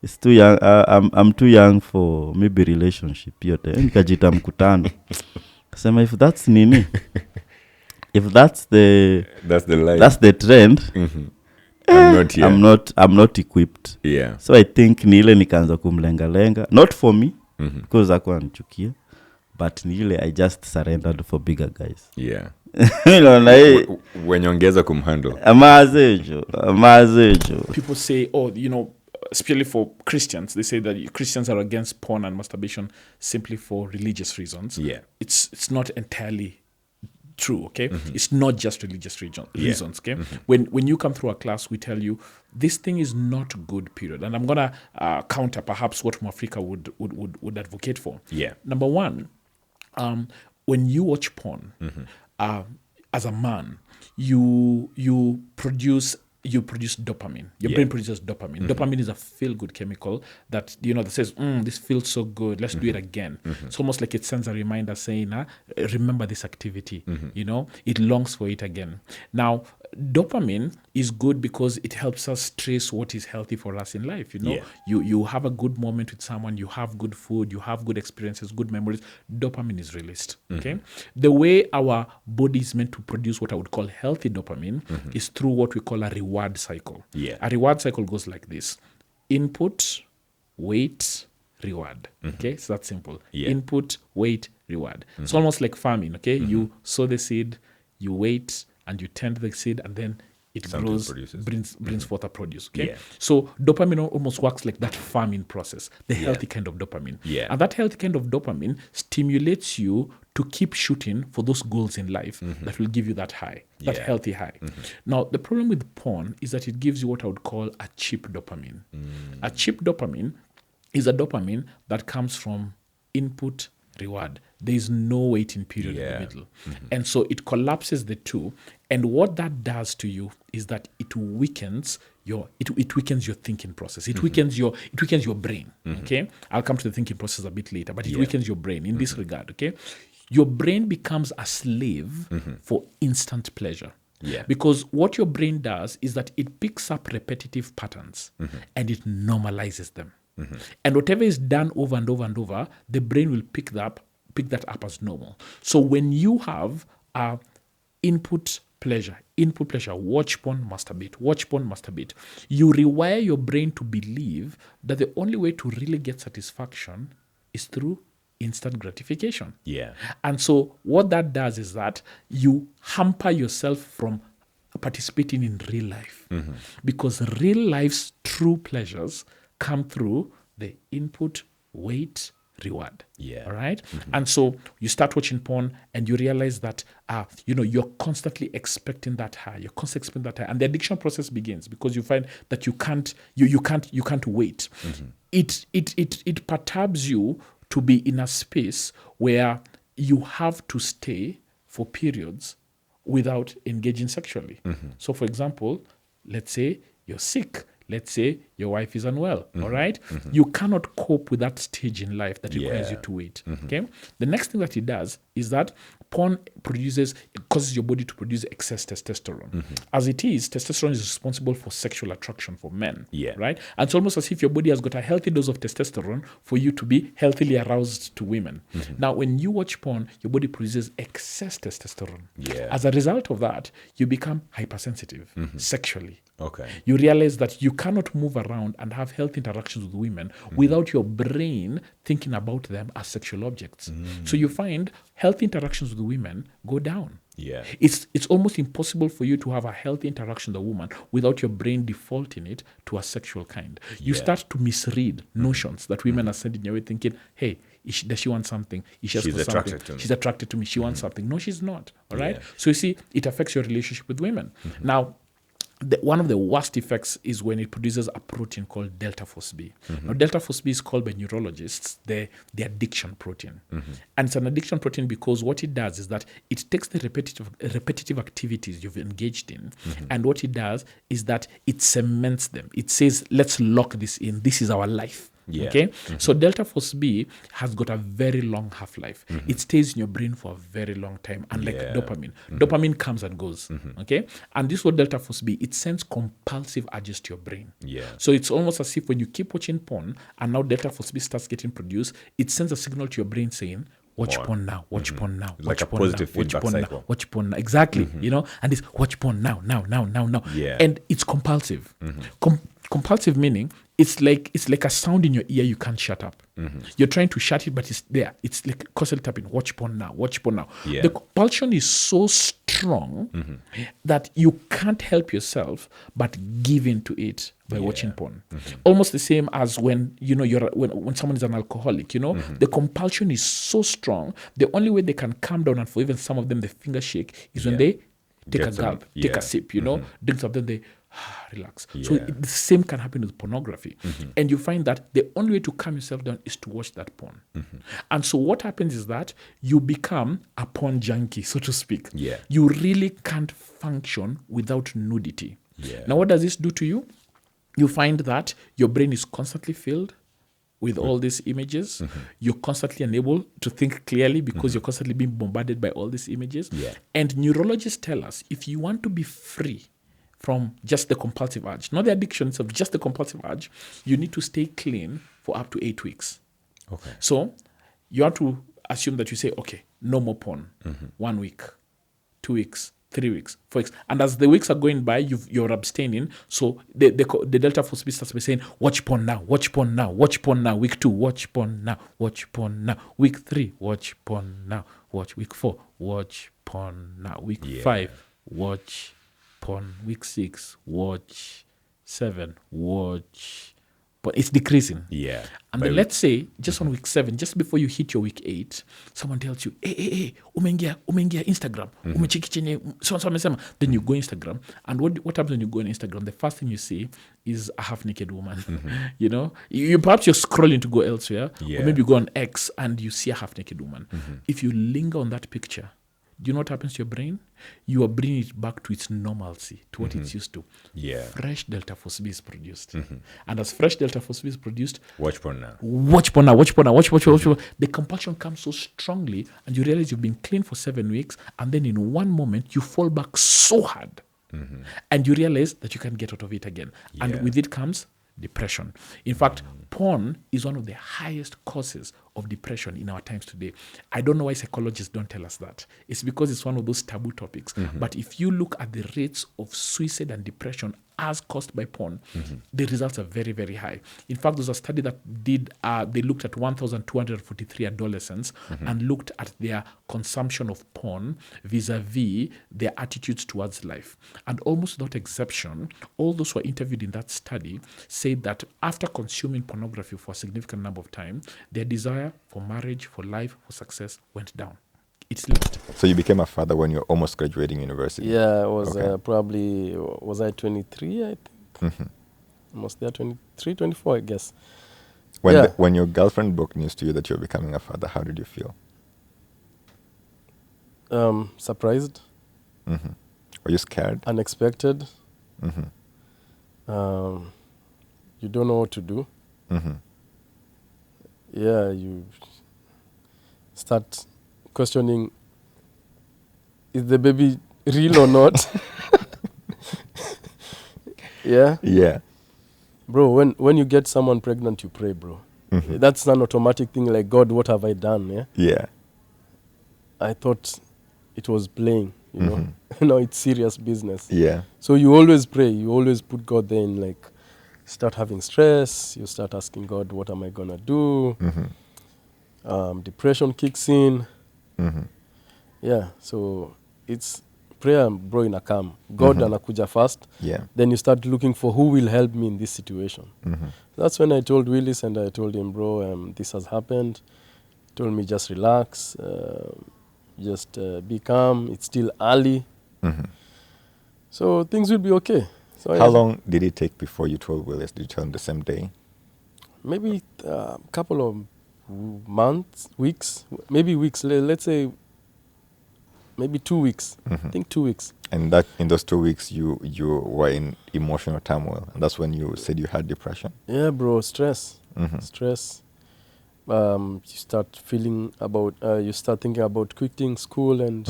is too young. I'm too young for maybe relationship yote. Nikajita mkutano. Kasema if that's nini if that's the line. That's the trend. I'm not equipped. Yeah. So I think nile nikaanza kumlenga. Not for me because hakuwa anichukia, but nile I just surrendered for bigger guys. Yeah. When ongeza kumhandle. Amazejo. People say, especially for Christians, they say that Christians are against porn and masturbation simply for religious reasons. Yeah. It's not entirely true, okay? It's not just religious reasons, okay? When you come through a class, we tell you this thing is not good, period. And I'm gonna counter perhaps what Mwafrika would advocate for. Yeah. Number one, when you watch porn, as a man, you produce dopamine. Your brain produces dopamine. Dopamine is a feel-good chemical that that says, this feels so good. Let's do it again. It's almost like it sends a reminder saying, remember this activity. It longs for it again. Now, dopamine is good because it helps us trace what is healthy for us in life. You have a good moment with someone, you have good food, you have good experiences, good memories. Dopamine is released. Okay, the way our body is meant to produce what I would call healthy dopamine is through what we call a reward cycle. A reward cycle goes like this: input, wait, reward. Okay, so that's simple. Input, wait, reward. It's almost like farming. Okay, you sow the seed, you wait, and you tend the seed, and then it grows, brings forth a produce. Okay, so dopamine almost works like that farming process, the healthy kind of dopamine. And that healthy kind of dopamine stimulates you to keep shooting for those goals in life that will give you that high, that healthy high. Now, the problem with porn is that it gives you what I would call a cheap dopamine. A cheap dopamine is a dopamine that comes from input, reward. There is no waiting period in the middle. And so it collapses the two. And what that does to you is that it weakens your thinking process. It weakens your brain. Okay? I'll come to the thinking process a bit later, but it weakens your brain in this regard. Okay? Your brain becomes a slave for instant pleasure. Because what your brain does is that it picks up repetitive patterns and it normalizes them. And whatever is done over and over and over, the brain will pick that up as normal. So when you have input pleasure, watch porn, masturbate, you rewire your brain to believe that the only way to really get satisfaction is through instant gratification. And so what that does is that you hamper yourself from participating in real life. Because real life's true pleasures come through the input, wait, reward. All right? And so you start watching porn and you realize that you're constantly expecting that high. You're constantly expecting that high. And the addiction process begins because you find that you can't wait. It perturbs you to be in a space where you have to stay for periods without engaging sexually. So for example, let's say you're sick. Let's say your wife is unwell, all right? You cannot cope with that stage in life that requires you to wait, okay? The next thing that it does is that porn causes your body to produce excess testosterone. As it is, testosterone is responsible for sexual attraction for men, right? And it's almost as if your body has got a healthy dose of testosterone for you to be healthily aroused to women. Now, when you watch porn, your body produces excess testosterone. As a result of that, you become hypersensitive sexually. Okay. You realize that you cannot move around and have healthy interactions with women without your brain thinking about them as sexual objects. So you find healthy interactions with women go down. It's almost impossible for you to have a healthy interaction with a woman without your brain defaulting it to a sexual kind. You start to misread notions that women are sending your way thinking, hey, does she want something? She's attracted to me. She's attracted to me. She wants something. No, she's not. All right? So you see, it affects your relationship with women. Now, one of the worst effects is when it produces a protein called delta phos B. Now, delta phos B is called by neurologists the addiction protein. And it's an addiction protein because what it does is that it takes the repetitive activities you've engaged in, and what it does is that it cements them. It says, let's lock this in. This is our life. Okay, so delta phos B has got a very long half-life. It stays in your brain for a very long time, unlike dopamine. Dopamine comes and goes. Okay, and this is what delta phos B, it sends compulsive urges to your brain. So it's almost as if when you keep watching porn and now delta phos B starts getting produced, it sends a signal to your brain saying, watch porn now, watch porn now, like watch a porn positive now, watch feedback porn cycle. now, watch porn now. Exactly, and it's watch porn now. And it's compulsive. Compulsive meaning it's like a sound in your ear you can't shut up. You're trying to shut it, but it's there. It's like constantly tapping. Watch porn now. Watch porn now. Yeah. The compulsion is so strong that you can't help yourself but give in to it by watching porn. Almost the same as when when someone is an alcoholic. The compulsion is so strong. The only way they can calm down, and for even some of them, the finger shake is when they take a gulp, take a sip. Drink something, they relax. So the same can happen with pornography. And you find that the only way to calm yourself down is to watch that porn. And so what happens is that you become a porn junkie, so to speak. Yeah. You really can't function without nudity. Yeah. Now, what does this do to you? You find that your brain is constantly filled with all these images. You're constantly unable to think clearly because you're constantly being bombarded by all these images. Yeah. And neurologists tell us if you want to be free from just the compulsive urge, not the addiction itself, just the compulsive urge, you need to stay clean for up to 8 weeks. Okay. So you have to assume that you say, okay, no more porn. 1 week, 2 weeks, 3 weeks, 4 weeks. And as the weeks are going by, you're abstaining. So the delta force B starts by saying, watch porn now, watch porn now, watch porn now. Week 2, watch porn now, watch porn now. Week 3, watch porn now. Watch week 4, watch porn now. Week 5, watch porn. Week 6, watch. 7, watch. But it's decreasing. Yeah. And then let's say, just on week 7, just before you hit your week 8, someone tells you, hey, umeingia Instagram, umecheki chenye, so amesema. Then you go Instagram, and what happens when you go on Instagram? The first thing you see is a half-naked woman. You perhaps you're scrolling to go elsewhere, or maybe you go on X and you see a half-naked woman. If you linger on that picture, do you know what happens to your brain? You are bringing it back to its normalcy, to what it's used to. Yeah. Fresh delta force B is produced. And as fresh delta force B is produced, Watch porn now. watch porn now, watch porn now, watch. The compulsion comes so strongly, and you realize you've been clean for 7 weeks, and then in one moment, you fall back so hard. And you realize that you can't get out of it again. And with it comes depression. In fact, porn is one of the highest causes of depression in our times today. I don't know why psychologists don't tell us that. It's because it's one of those taboo topics. But if you look at the rates of suicide and depression as caused by porn, the results are very, very high. In fact, there's a study that they looked at 1,243 adolescents and looked at their consumption of porn vis-a-vis their attitudes towards life. And almost without exception, all those who were interviewed in that study said that after consuming pornography for a significant number of time, their desire for marriage, for life, for success went down. It's linked. So you became a father when you were almost graduating university? Yeah, I was probably, was I 23, I think? Almost there, 23, 24, I guess. When your girlfriend broke news to you that you were becoming a father, how did you feel? Surprised. Were you scared? Unexpected. You don't know what to do. Yeah, you start questioning, is the baby real or not? Yeah. Bro, when you get someone pregnant, you pray, bro. That's an automatic thing, like, God, what have I done? Yeah. I thought it was playing, you know. No, it's serious business. Yeah. So you always pray. You always put God there and, like, start having stress. You start asking God, what am I going to do? Depression kicks in. Yeah, so it's prayer, bro, in a calm. God anakuja first. Yeah. Then you start looking for who will help me in this situation. That's when I told Willis, and I told him, bro, this has happened. He told me, just relax, just be calm. It's still early. So things will be okay. So How long did it take before you told Willis? Did you tell him the same day? Maybe a couple of months, weeks, maybe weeks. Let's say maybe 2 weeks. I think 2 weeks. And that in those 2 weeks, you were in emotional turmoil. And that's when you said you had depression? Yeah, bro, stress. Stress. You start feeling about, you start thinking about quitting school and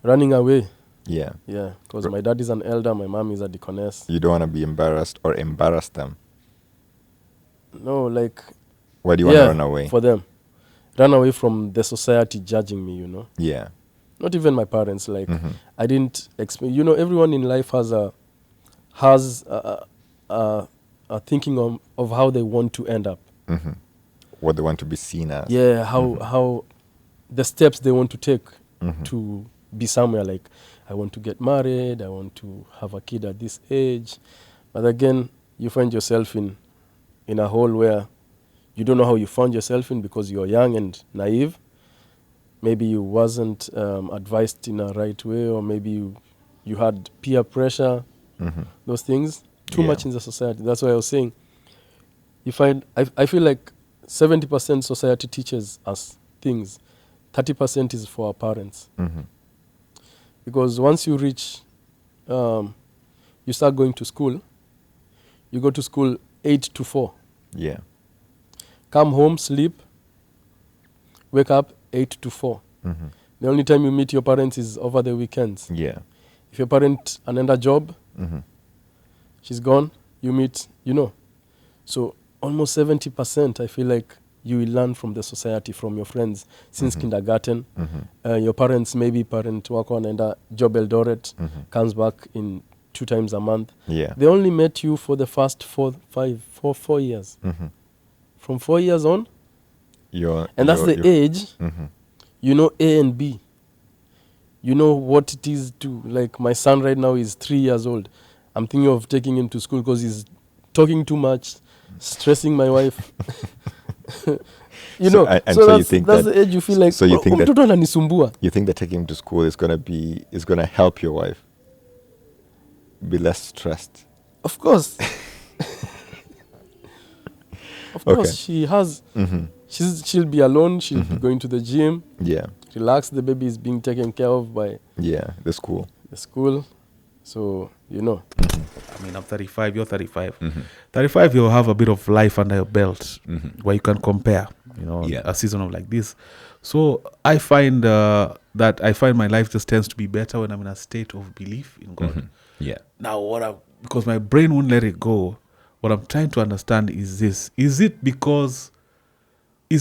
running away. Yeah. Yeah, because my dad is an elder, my mom is a deaconess. You don't want to be embarrassed or embarrass them? No, like... Why do you want to run away? For them. Run away from the society judging me, you know. Yeah. Not even my parents. Like, I didn't expect... You know, everyone in life has are thinking of how they want to end up. What they want to be seen as. Yeah, how the steps they want to take to be somewhere. Like, I want to get married, I want to have a kid at this age. But again, you find yourself in a hole where you don't know how you found yourself in because you're young and naive. Maybe you wasn't advised in a right way, or maybe you had peer pressure, those things, too much in the society. That's why I was saying, I feel like 70% society teaches us things, 30% is for our parents. Because once you reach, you start going to school, you go to school 8 to 4. Yeah. Come home, sleep, wake up 8 to 4. The only time you meet your parents is over the weekends. Yeah. If your parent another job, she's gone, you meet, So almost 70%, I feel like you will learn from the society, from your friends since kindergarten. Your parents, maybe parent wako anaenda job Eldoret, comes back in 2 times a month. Yeah. They only met you for the first 4 years. From 4 years on, and that's the age, you know A and B. You know what it is to, like, my son right now is 3 years old. I'm thinking of taking him to school because he's talking too much, stressing my wife. So that's the age you feel like, so you think that mtoto ananisumbua. You think that taking him to school is gonna help your wife be less stressed? Of course. Of course, she has. She'll be alone. She'll be going to the gym. Yeah. Relax. The baby is being taken care of by the school. So, I mean, I'm 35, you're 35. 35, you'll have a bit of life under your belt where you can compare, a season of like this. So I find that my life just tends to be better when I'm in a state of belief in God. Yeah. Now, because my brain won't let it go, what I'm trying to understand is this. Is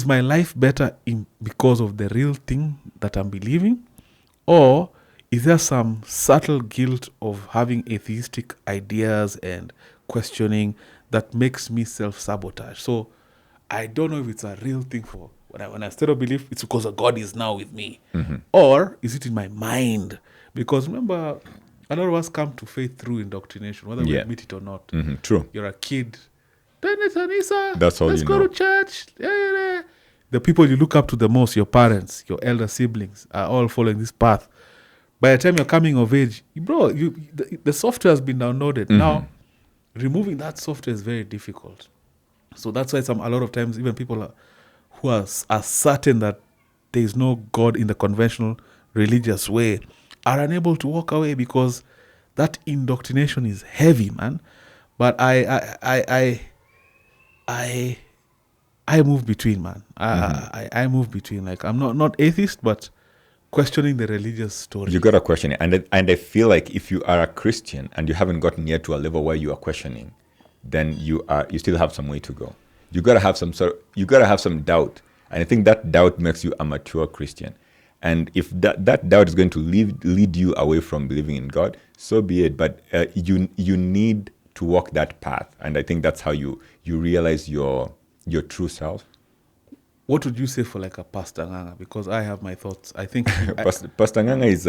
my life better because of the real thing that I'm believing? Or is there some subtle guilt of having atheistic ideas and questioning that makes me self-sabotage? So I don't know if it's a real thing for when I still believe it's because God is now with me. Or is it in my mind? Because remember, a lot of us come to faith through indoctrination, whether we admit it or not. True. You're a kid. Anissa, that's all let's you go know. to church. Yeah. The people you look up to the most, your parents, your elder siblings, are all following this path. By the time you're coming of age, the software has been downloaded. Now, removing that software is very difficult. So that's why a lot of times, even people who are certain that there is no God in the conventional religious way are unable to walk away because that indoctrination is heavy, man. But I move between, man. I move between. Like, I'm not atheist, but questioning the religious story. You got to question it, and I feel like if you are a Christian and you haven't gotten yet to a level where you are questioning, then you still have some way to go. You got to have some doubt, and I think that doubt makes you a mature Christian. And if that doubt is going to lead you away from believing in God, so be it. But you need to walk that path, and I think that's how you realize your true self. What would you say for like a Pastor Nganga? Because I have my thoughts. I think Pastor Nganga is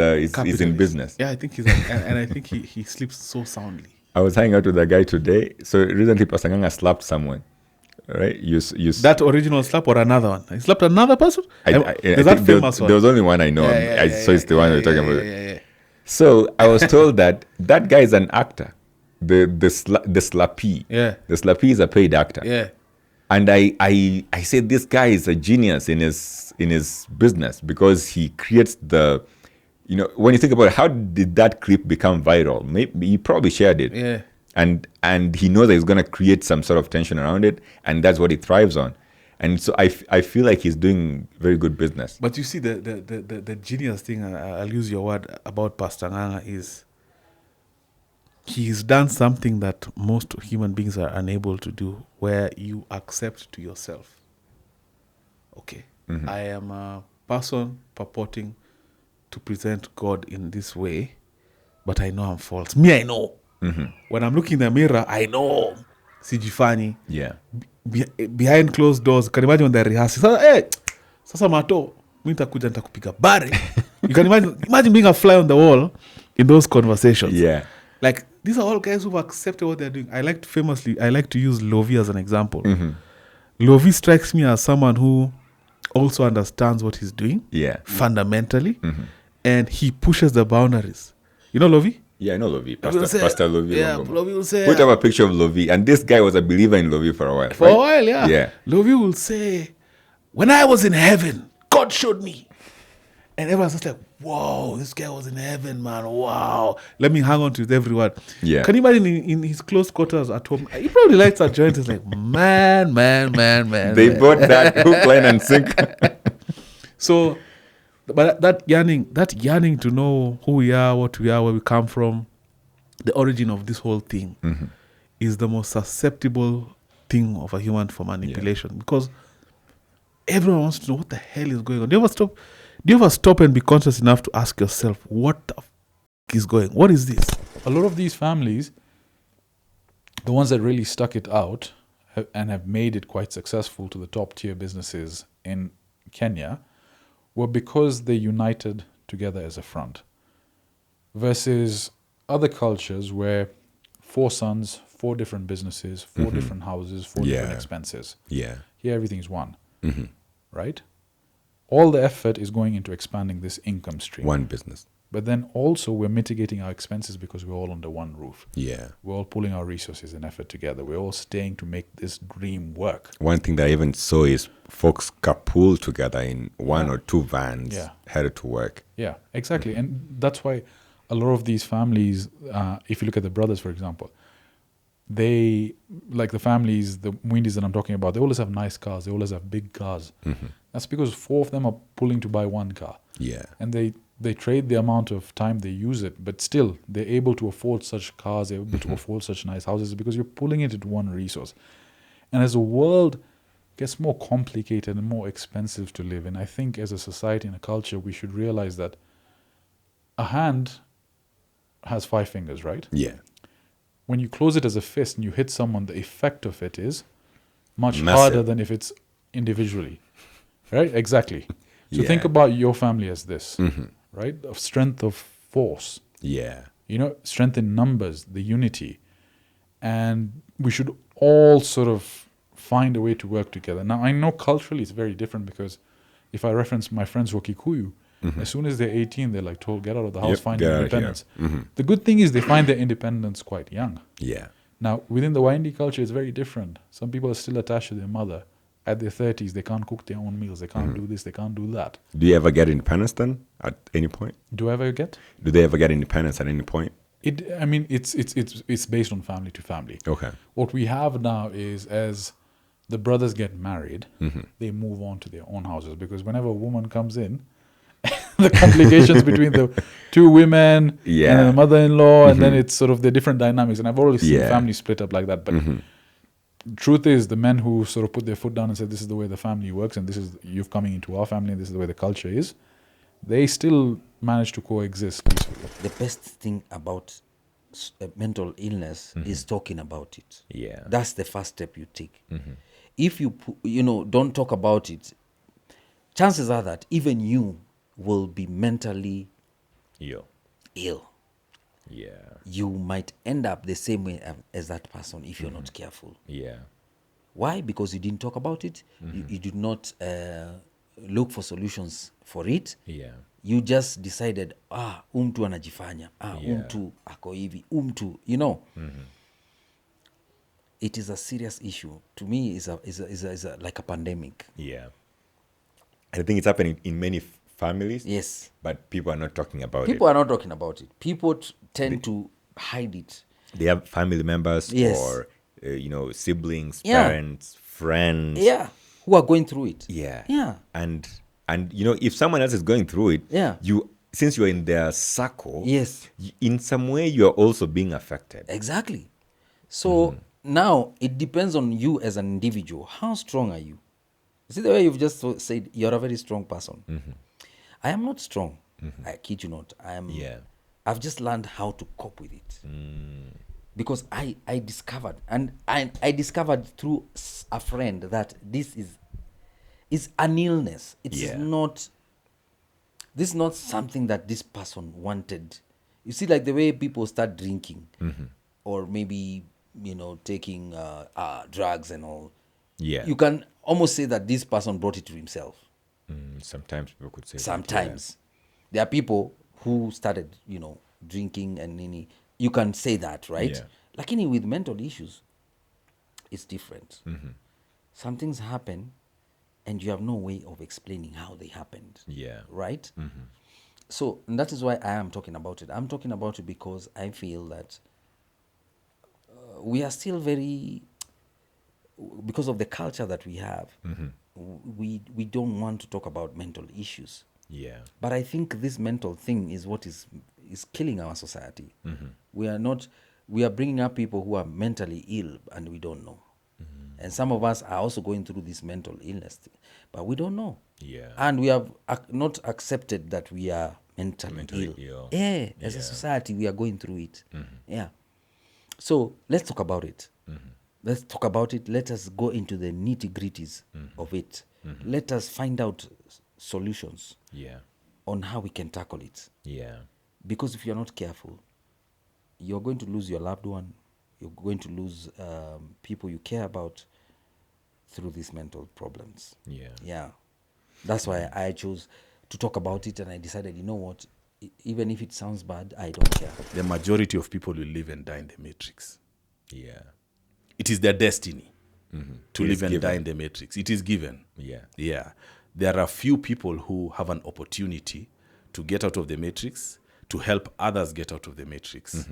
in business. Yeah, I think and I think he sleeps so soundly. I was hanging out with a guy today. So recently, Pastor Nganga slapped someone. Right? You that original slap or another one? He slapped another person? There's that famous one. There was only one I know. So it's the one we're talking about. Yeah. So I was told that guy is an actor. The slappee. Yeah. The slappee is a paid actor. Yeah. And I said this guy is a genius in his business because he creates the, when you think about it, how did that clip become viral? Maybe he probably shared it. Yeah. And he knows that he's going to create some sort of tension around it, and that's what he thrives on. And so I feel like he's doing very good business. But you see, the genius thing, I'll use your word, about Pastor Nganga is he's done something that most human beings are unable to do, where you accept to yourself, okay, I am a person purporting to present God in this way, but I know I'm false. Me, I know. When I'm looking in the mirror, I know sijifanyi. Yeah. Behind closed doors, can you imagine when they're rehearsing? Sasa mato, mi nitakuja nitakupiga bare. You can imagine being a fly on the wall in those conversations. Yeah. Like, these are all guys who've accepted what they're doing. I like to use Lovi as an example. Lovi strikes me as someone who also understands what he's doing. Yeah. Fundamentally. And he pushes the boundaries. You know Lovi? Yeah, I know Lovi. Will say- Pastor Lovi. Yeah, Wamboye. Lovi will say... Put up a picture of Lovi. And this guy was a believer in Lovi for a while. For a while, yeah. Yeah. Lovi will say, when I was in heaven, God showed me. And everyone's just like, whoa, this guy was in heaven, man. Wow. Let me hang on to everyone. Yeah. Can you imagine in his close quarters at home? He probably likes that joint. It's like, man. They bought that hook, line, and sinker. So, but that yearning to know who we are, what we are, where we come from, the origin of this whole thing is the most susceptible thing of a human for manipulation, because everyone wants to know what the hell is going on. Do you ever stop and be conscious enough to ask yourself, what the is going? What is this? A lot of these families, the ones that really stuck it out and have made it quite successful to the top tier businesses in Kenya, were because they united together as a front. Versus other cultures where 4 sons, 4 different businesses, 4 different houses, 4 different expenses. Yeah. Here everything's one. Right? All the effort is going into expanding this income stream. One business. But then also we're mitigating our expenses because we're all under one roof. Yeah. We're all pulling our resources and effort together. We're all staying to make this dream work. One thing that I even saw is folks carpool together in 1 or 2 vans headed to work. Yeah, exactly. And that's why a lot of these families, if you look at the brothers, for example, they, like the families, the Mwindis that I'm talking about, they always have nice cars. They always have big cars. That's because 4 of them are pulling to buy 1 car. Yeah. And they trade the amount of time they use it, but still they're able to afford such cars, they're able to afford such nice houses because you're pulling it into one resource. And as the world gets more complicated and more expensive to live in, I think as a society and a culture, we should realize that a hand has 5 fingers, right? Yeah. When you close it as a fist and you hit someone, the effect of it is much Massive. harder than if it's individually. Right? Exactly. So think about your family as this, right? Of strength of force. Yeah. You know, strength in numbers, the unity. And we should all sort of find a way to work together. Now, I know culturally it's very different because if I reference my friends who are Kikuyu, as soon as they're 18, they're like told, get out of the house, find get your out of here. independence. The good thing is they find their independence quite young. Yeah. Now, within the Windi culture, it's very different. Some people are still attached to their mother. At their 30s, they can't cook their own meals. They can't do this. They can't do that. Do you ever get independence then at any point? Do I ever get? Do they ever get independence at any point? I mean, it's based on family to family. Okay. What we have now is as the brothers get married, they move on to their own houses because whenever a woman comes in, the complications between the 2 women and the mother-in-law, and then it's sort of the different dynamics. And I've already seen families split up like that. But truth is, the men who sort of put their foot down and said, this is the way the family works, and this is you've coming into our family, and this is the way the culture is, they still manage to coexist peacefully. The best thing about mental illness is talking about it. Yeah. That's the first step you take. If you don't talk about it, chances are that even you will be mentally Yo. ill. Yeah. You might end up the same way as that person if you're not careful. Yeah. Why? Because you didn't talk about it. You did not look for solutions for it. Yeah. You just decided, mtu anajifanya, mtu ako hivi, mtu, It is a serious issue. To me, is a like a pandemic. Yeah. I think it's happening in many families. Yes. But people are not talking about People are not talking about it. People tend to hide it. They have family members Yes. or, siblings, Yeah. parents, friends. Yeah. Who are going through it. Yeah. Yeah. And if someone else is going through it, Yeah. since you're in their circle, Yes. in some way you're also being affected. Exactly. So now it depends on you as an individual. How strong are you? See the way you've just said you're a very strong person. I am not strong. I kid you not. Yeah. I've just learned how to cope with it. because I discovered, and I discovered through a friend that this is an illness. It's Yeah. not. This is not something that this person wanted. You see, like the way people start drinking, or maybe taking drugs and all. Yeah. You can almost say that this person brought it to himself. Sometimes people could say that, Sometimes there are people who started, drinking and nini. You can say that, right? Yeah. Lakini with mental issues, it's different. Some things happen, and you have no way of explaining how they happened. Yeah. Right? So and that is why I am talking about it. I'm talking about it because I feel that we are still very, because of the culture that we have, we don't want to talk about mental issues. Yeah. But I think this mental thing is what is killing our society. We are bringing up people who are mentally ill and we don't know. And some of us are also going through this mental illness thing, but we don't know. Yeah. And we have not accepted that we are mentally ill. Yeah, as a society, we are going through it. Yeah. So let's talk about it. Let's talk about it. Let us go into the nitty-gritties of it. Let us find out solutions on how we can tackle it. Yeah. Because if you're not careful, you're going to lose your loved one. You're going to lose people you care about through these mental problems. Yeah. That's why I chose to talk about it, and I decided, you know what, even if it sounds bad, I don't care. The majority of people will live and die in the matrix. Yeah. It is their destiny to It live is and given. die in the matrix. It is given. Yeah. Yeah. There are few people who have an opportunity to get out of the matrix, to help others get out of the matrix.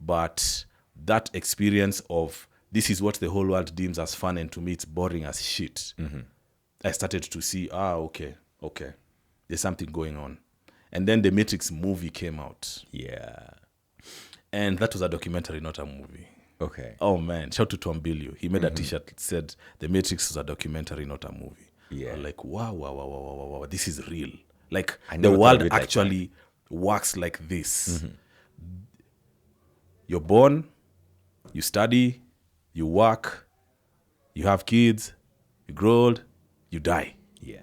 But that experience of this is what the whole world deems as fun and to me it's boring as shit. I started to see, okay, there's something going on. And then the Matrix movie came out. Yeah. And that was a documentary, not a movie. Okay. Oh man, shout to Tom Billion. He made a t-shirt that said The Matrix was a documentary, not a movie. Yeah. I'm like, wow, this is real. Like I the never thought of world it like actually works like this. You're born, you study, you work, you have kids, you grow old, you die. Yeah.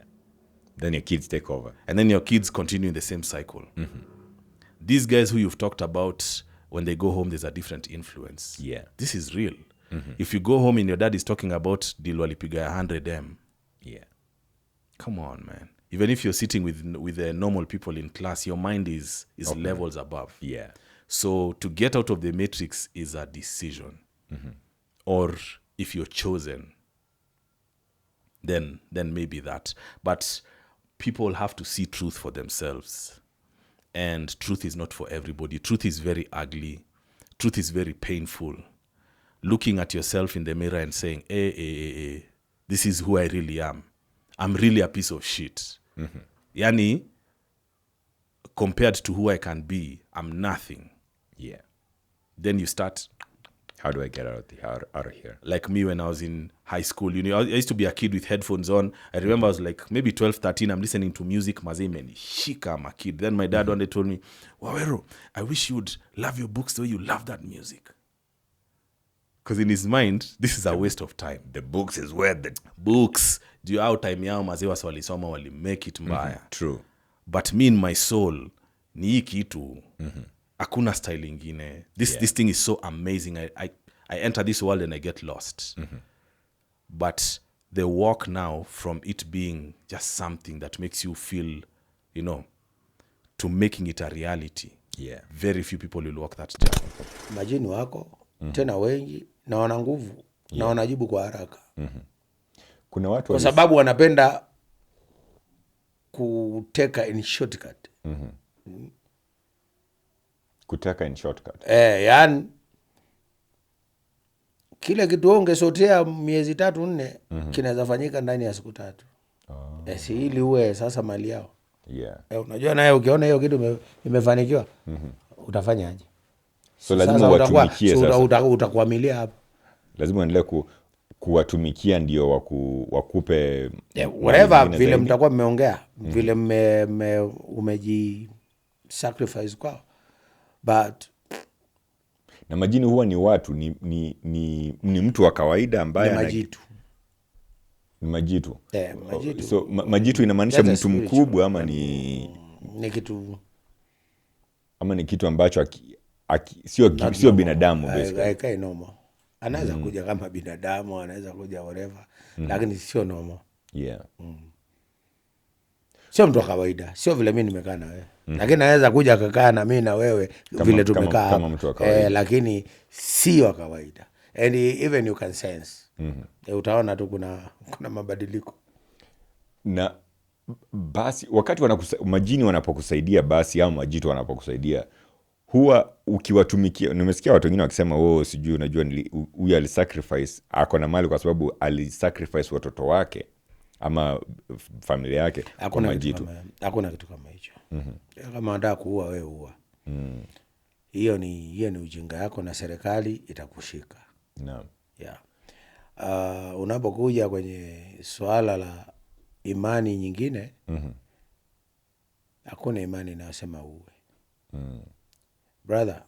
Then your kids take over. And then your kids continue in the same cycle. These guys who you've talked about, when they go home, there's a different influence. Yeah. This is real. If you go home and your dad is talking about deal walipiga 100M, Yeah. come on, man. Even if you're sitting with the normal people in class, your mind is levels above. Yeah. So to get out of the matrix is a decision. Or if you're chosen, then maybe that. But people have to see truth for themselves. And truth is not for everybody. Truth is very ugly. Truth is very painful. Looking at yourself in the mirror and saying, this is who I really am. I'm really a piece of shit. Yani, compared to who I can be, I'm nothing. Yeah. Then you start, How do I get out of here? like me when I was in high school. You know, I used to be a kid with headphones on. I remember I was like maybe 12, 13. I'm listening to music. Mazemeni, shika, I'm a kid. Then my dad one day told me, Wawero, I wish you would love your books the way you love that music. Because in his mind, this is a waste of time. The books is where the... Books, do you out time yao mazewa walisoma wali make it mbaya. True. But me in my soul, ni hii kitu. Hakuna style ingine. This thing is so amazing. I enter this world and I get lost. But the walk now from it being just something that makes you feel, to making it a reality. Yeah. Very few people will walk that journey. Majini wako tena wengi na wana nguvu na wanajibu kwa haraka. Kuna watu Kwa sababu wanapenda kuteka in shortcut. kutaka in shortcut. Yani kile kitu ungesotea miezi 3-4 kinaweza fanyika ndani ya siku 3. Si ili uwe sasa mali yao. Yeah. Unajua naye ukiona hiyo kitu imefanikiwa utafanyaje? So lazima watumikie sasa. Utakwamilia hapo. Lazima uendelee kuwatumikia ndio wakupe whatever vile mtakuwa mmeongea, vile umeji sacrifice kwao. But Na majini huwa ni watu, ni mtu wa kawaida ambaye Ni majitu. Ni majitu. Majitu. So majitu inamaanisha That's a mtu spiritual. mkubwa ama ni kitu ambacho sio binadamu basically. Haikai normal. Anaweza kuja kama binadamu, anaweza kuja whatever, lakini sio normal. Yeah. Sio mtu wa kawaida, sio vile mimi nimekaa na wewe. Lakini anaweza kuja akakaa na mimi na wewe vile tumekaa. Kama mtu wa kawaida. Lakini sio wa kawaida. And even you can sense. Utaona tu kuna mabadiliko. Na basi wakati majini wanapokusaidia basi au majitu wanapokusaidia, huwa ukiwatumikia, nimesikia watu wengine wakisema sijui unajua huyu alisacrifice, ako na mali kwa sababu alisacrifice watoto wake ama familia yake kwa majitu. Hakuna kitu kama hicho. Kama unataka kuua wewe uua. Hiyo ni ujinga yako na serikali itakushika. Naam. Yeah. Unapokuja kwenye swala la imani nyingine, hakuna imani inayosema uwe. Brother,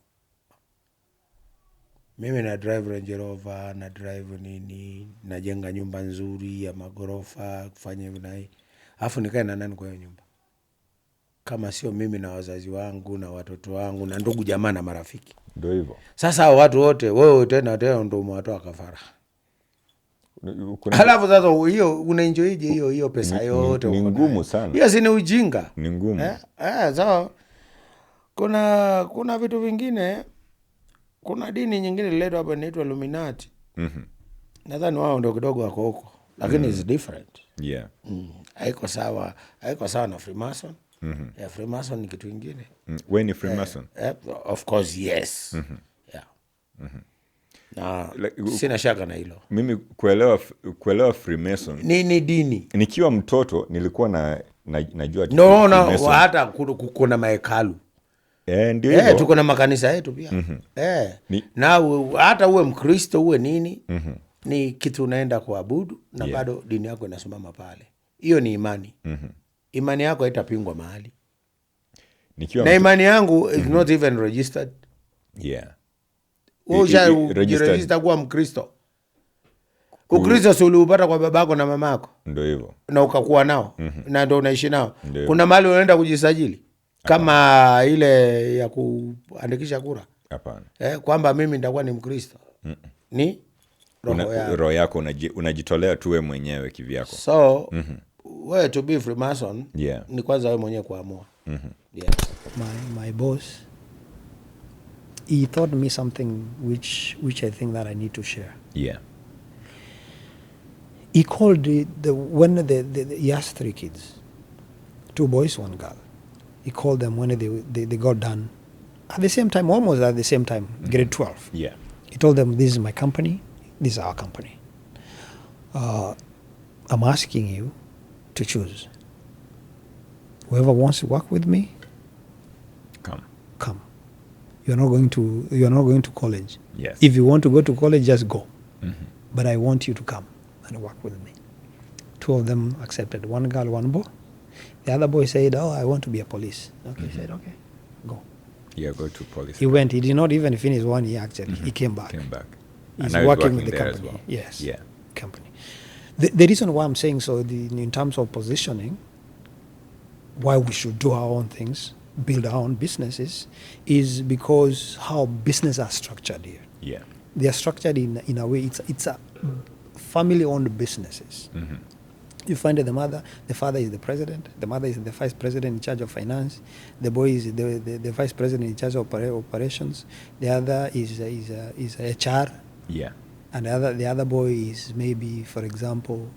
mimi na drive Range Rover, na drive nini, najenga nyumba nzuri ya magorofa, kufanya hivi na hii. Alafu nikae na nani kwa hiyo nyumba? Kama sio mimi na wazazi wangu na watoto wangu na ndugu jamaa na marafiki. Ndio hivyo. Sasa watu wote wewe tena ndio umewatoa kafara. Halafu sasa hiyo unaenjoyje hiyo pesa yote? Ni ngumu sana. Hiyo si ni ujinga. Ni ngumu. So kuna vitu vingine, kuna dini nyingine ililetwa hapa inaitwa Illuminati. Nadhani wao ndio kidogo wako huko, lakini it's different. Yeah. Haiko sawa na Freemason. Freemason ni kitu kingine. Wewe ni Freemason? Of course yes. Yeah. Na sina shaka na hilo. Mimi kuelewa Freemason ni dini. Nikiwa mtoto nilikuwa najua hata kuna mahekalu. Ndio hivyo. Tuko na makanisa yetu pia. Na hata uwe Mkristo uwe nini, ni kitu unaenda kuabudu na bado dini yako inasimama pale. Hiyo ni imani. Imani yako haitapingwa mahali. Na imani yangu is not even registered. Yeah. Register kuwa Mkristo. Ukristo si uliupata kwa babako na mamako. Ndio hivyo. Na ukakuwa nao. Na ndio unaishi nao. Kuna mahali unaenda kujisajili kama ile ya kuandikisha kura. Hapana. Kwamba mimi nitakuwa ni Mkristo. Ni roho yako unajitolea tu wewe mwenyewe kivyako. So wewe to be Freemason ni kwanza wewe mwenyewe kuamua. Yes. My boss, he taught me something which I think that I need to share. Yeah. He called when he has 3 kids, 2 boys, 1 girl. He called them when they got done at the same time, almost at the same time, grade 12. Yeah. He told them, "This is my company. This is our company. I'm asking you to choose. Whoever wants to work with me, come. You're not going to college. Yes. If you want to go to college, just go. But I want you to come and work with me." 2 of them accepted. 1 girl, 1 boy. The other boy said, "Oh, I want to be a police." Okay, he said, "Okay, go." Yeah, go to police. He went. He did not even finish 1 year. Actually, he came back. He's working with the company. Well. Yes. Yeah. Company. The reason why I'm saying so, in terms of positioning, why we should do our own things, build our own businesses, is because how business are structured here. Yeah. They are structured in a way. It's a family-owned businesses. You find that the father is the president, the mother is the vice president in charge of finance, the boy is the vice president in charge of operations, the other is HR. Yeah. And the other boy is maybe, for example,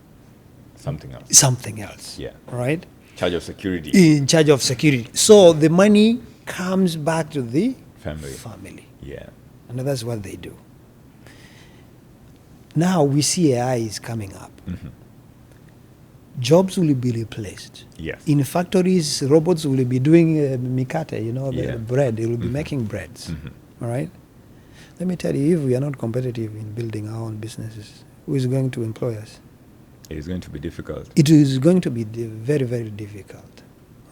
something else. Yeah. Right? Charge of security. In charge of security. So the money comes back to the family. Yeah. And that's what they do. Now we see AI is coming up. Jobs will be replaced. Yes. In factories, robots will be doing mikate, the bread. They will be making breads. All right? Let me tell you, if we are not competitive in building our own businesses, who is going to employ us? It is going to be difficult. It is going to be very, very difficult.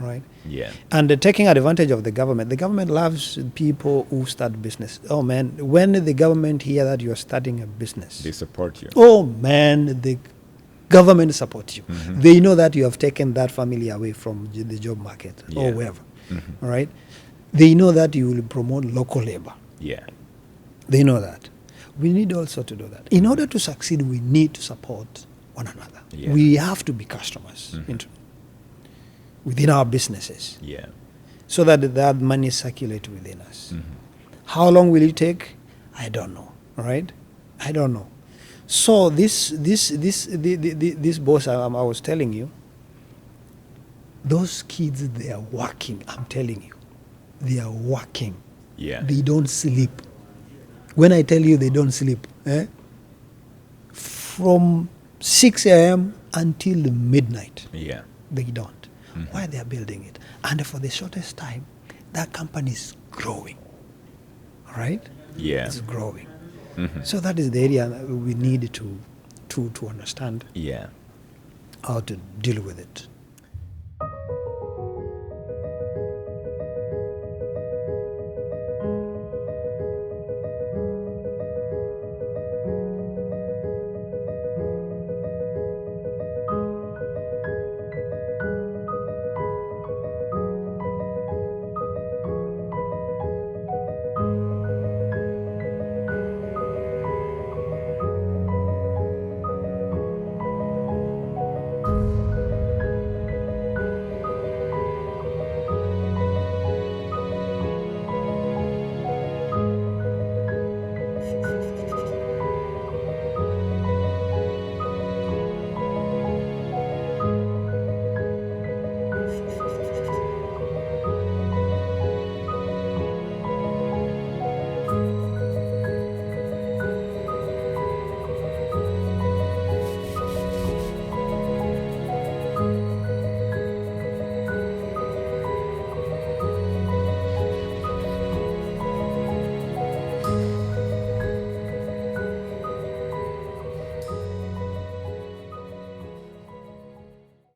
right? Yeah. And taking advantage of the government loves people who start business. Oh man, when the government hear that you're starting a business, They support you. oh man, the government supports you. They know that you have taken that family away from the job market Yeah. or wherever, all right? They know that you will promote local labor. Yeah. They know that. We need also to do that. In order to succeed, we need to support one another. Yeah. We have to be customers within our businesses Yeah. so that that money circulate within us. How long will it take? I don't know. All right, I don't know. So this boss I was telling you, those kids, they are working. I'm telling you, they are working. Yeah. They don't sleep. When I tell you they don't sleep, from 6 a.m. until midnight, Yeah. they don't. Why they are building it? And for the shortest time, that company is growing. All right? Yeah. It's growing. So that is the area we need to understand Yeah. how to deal with it.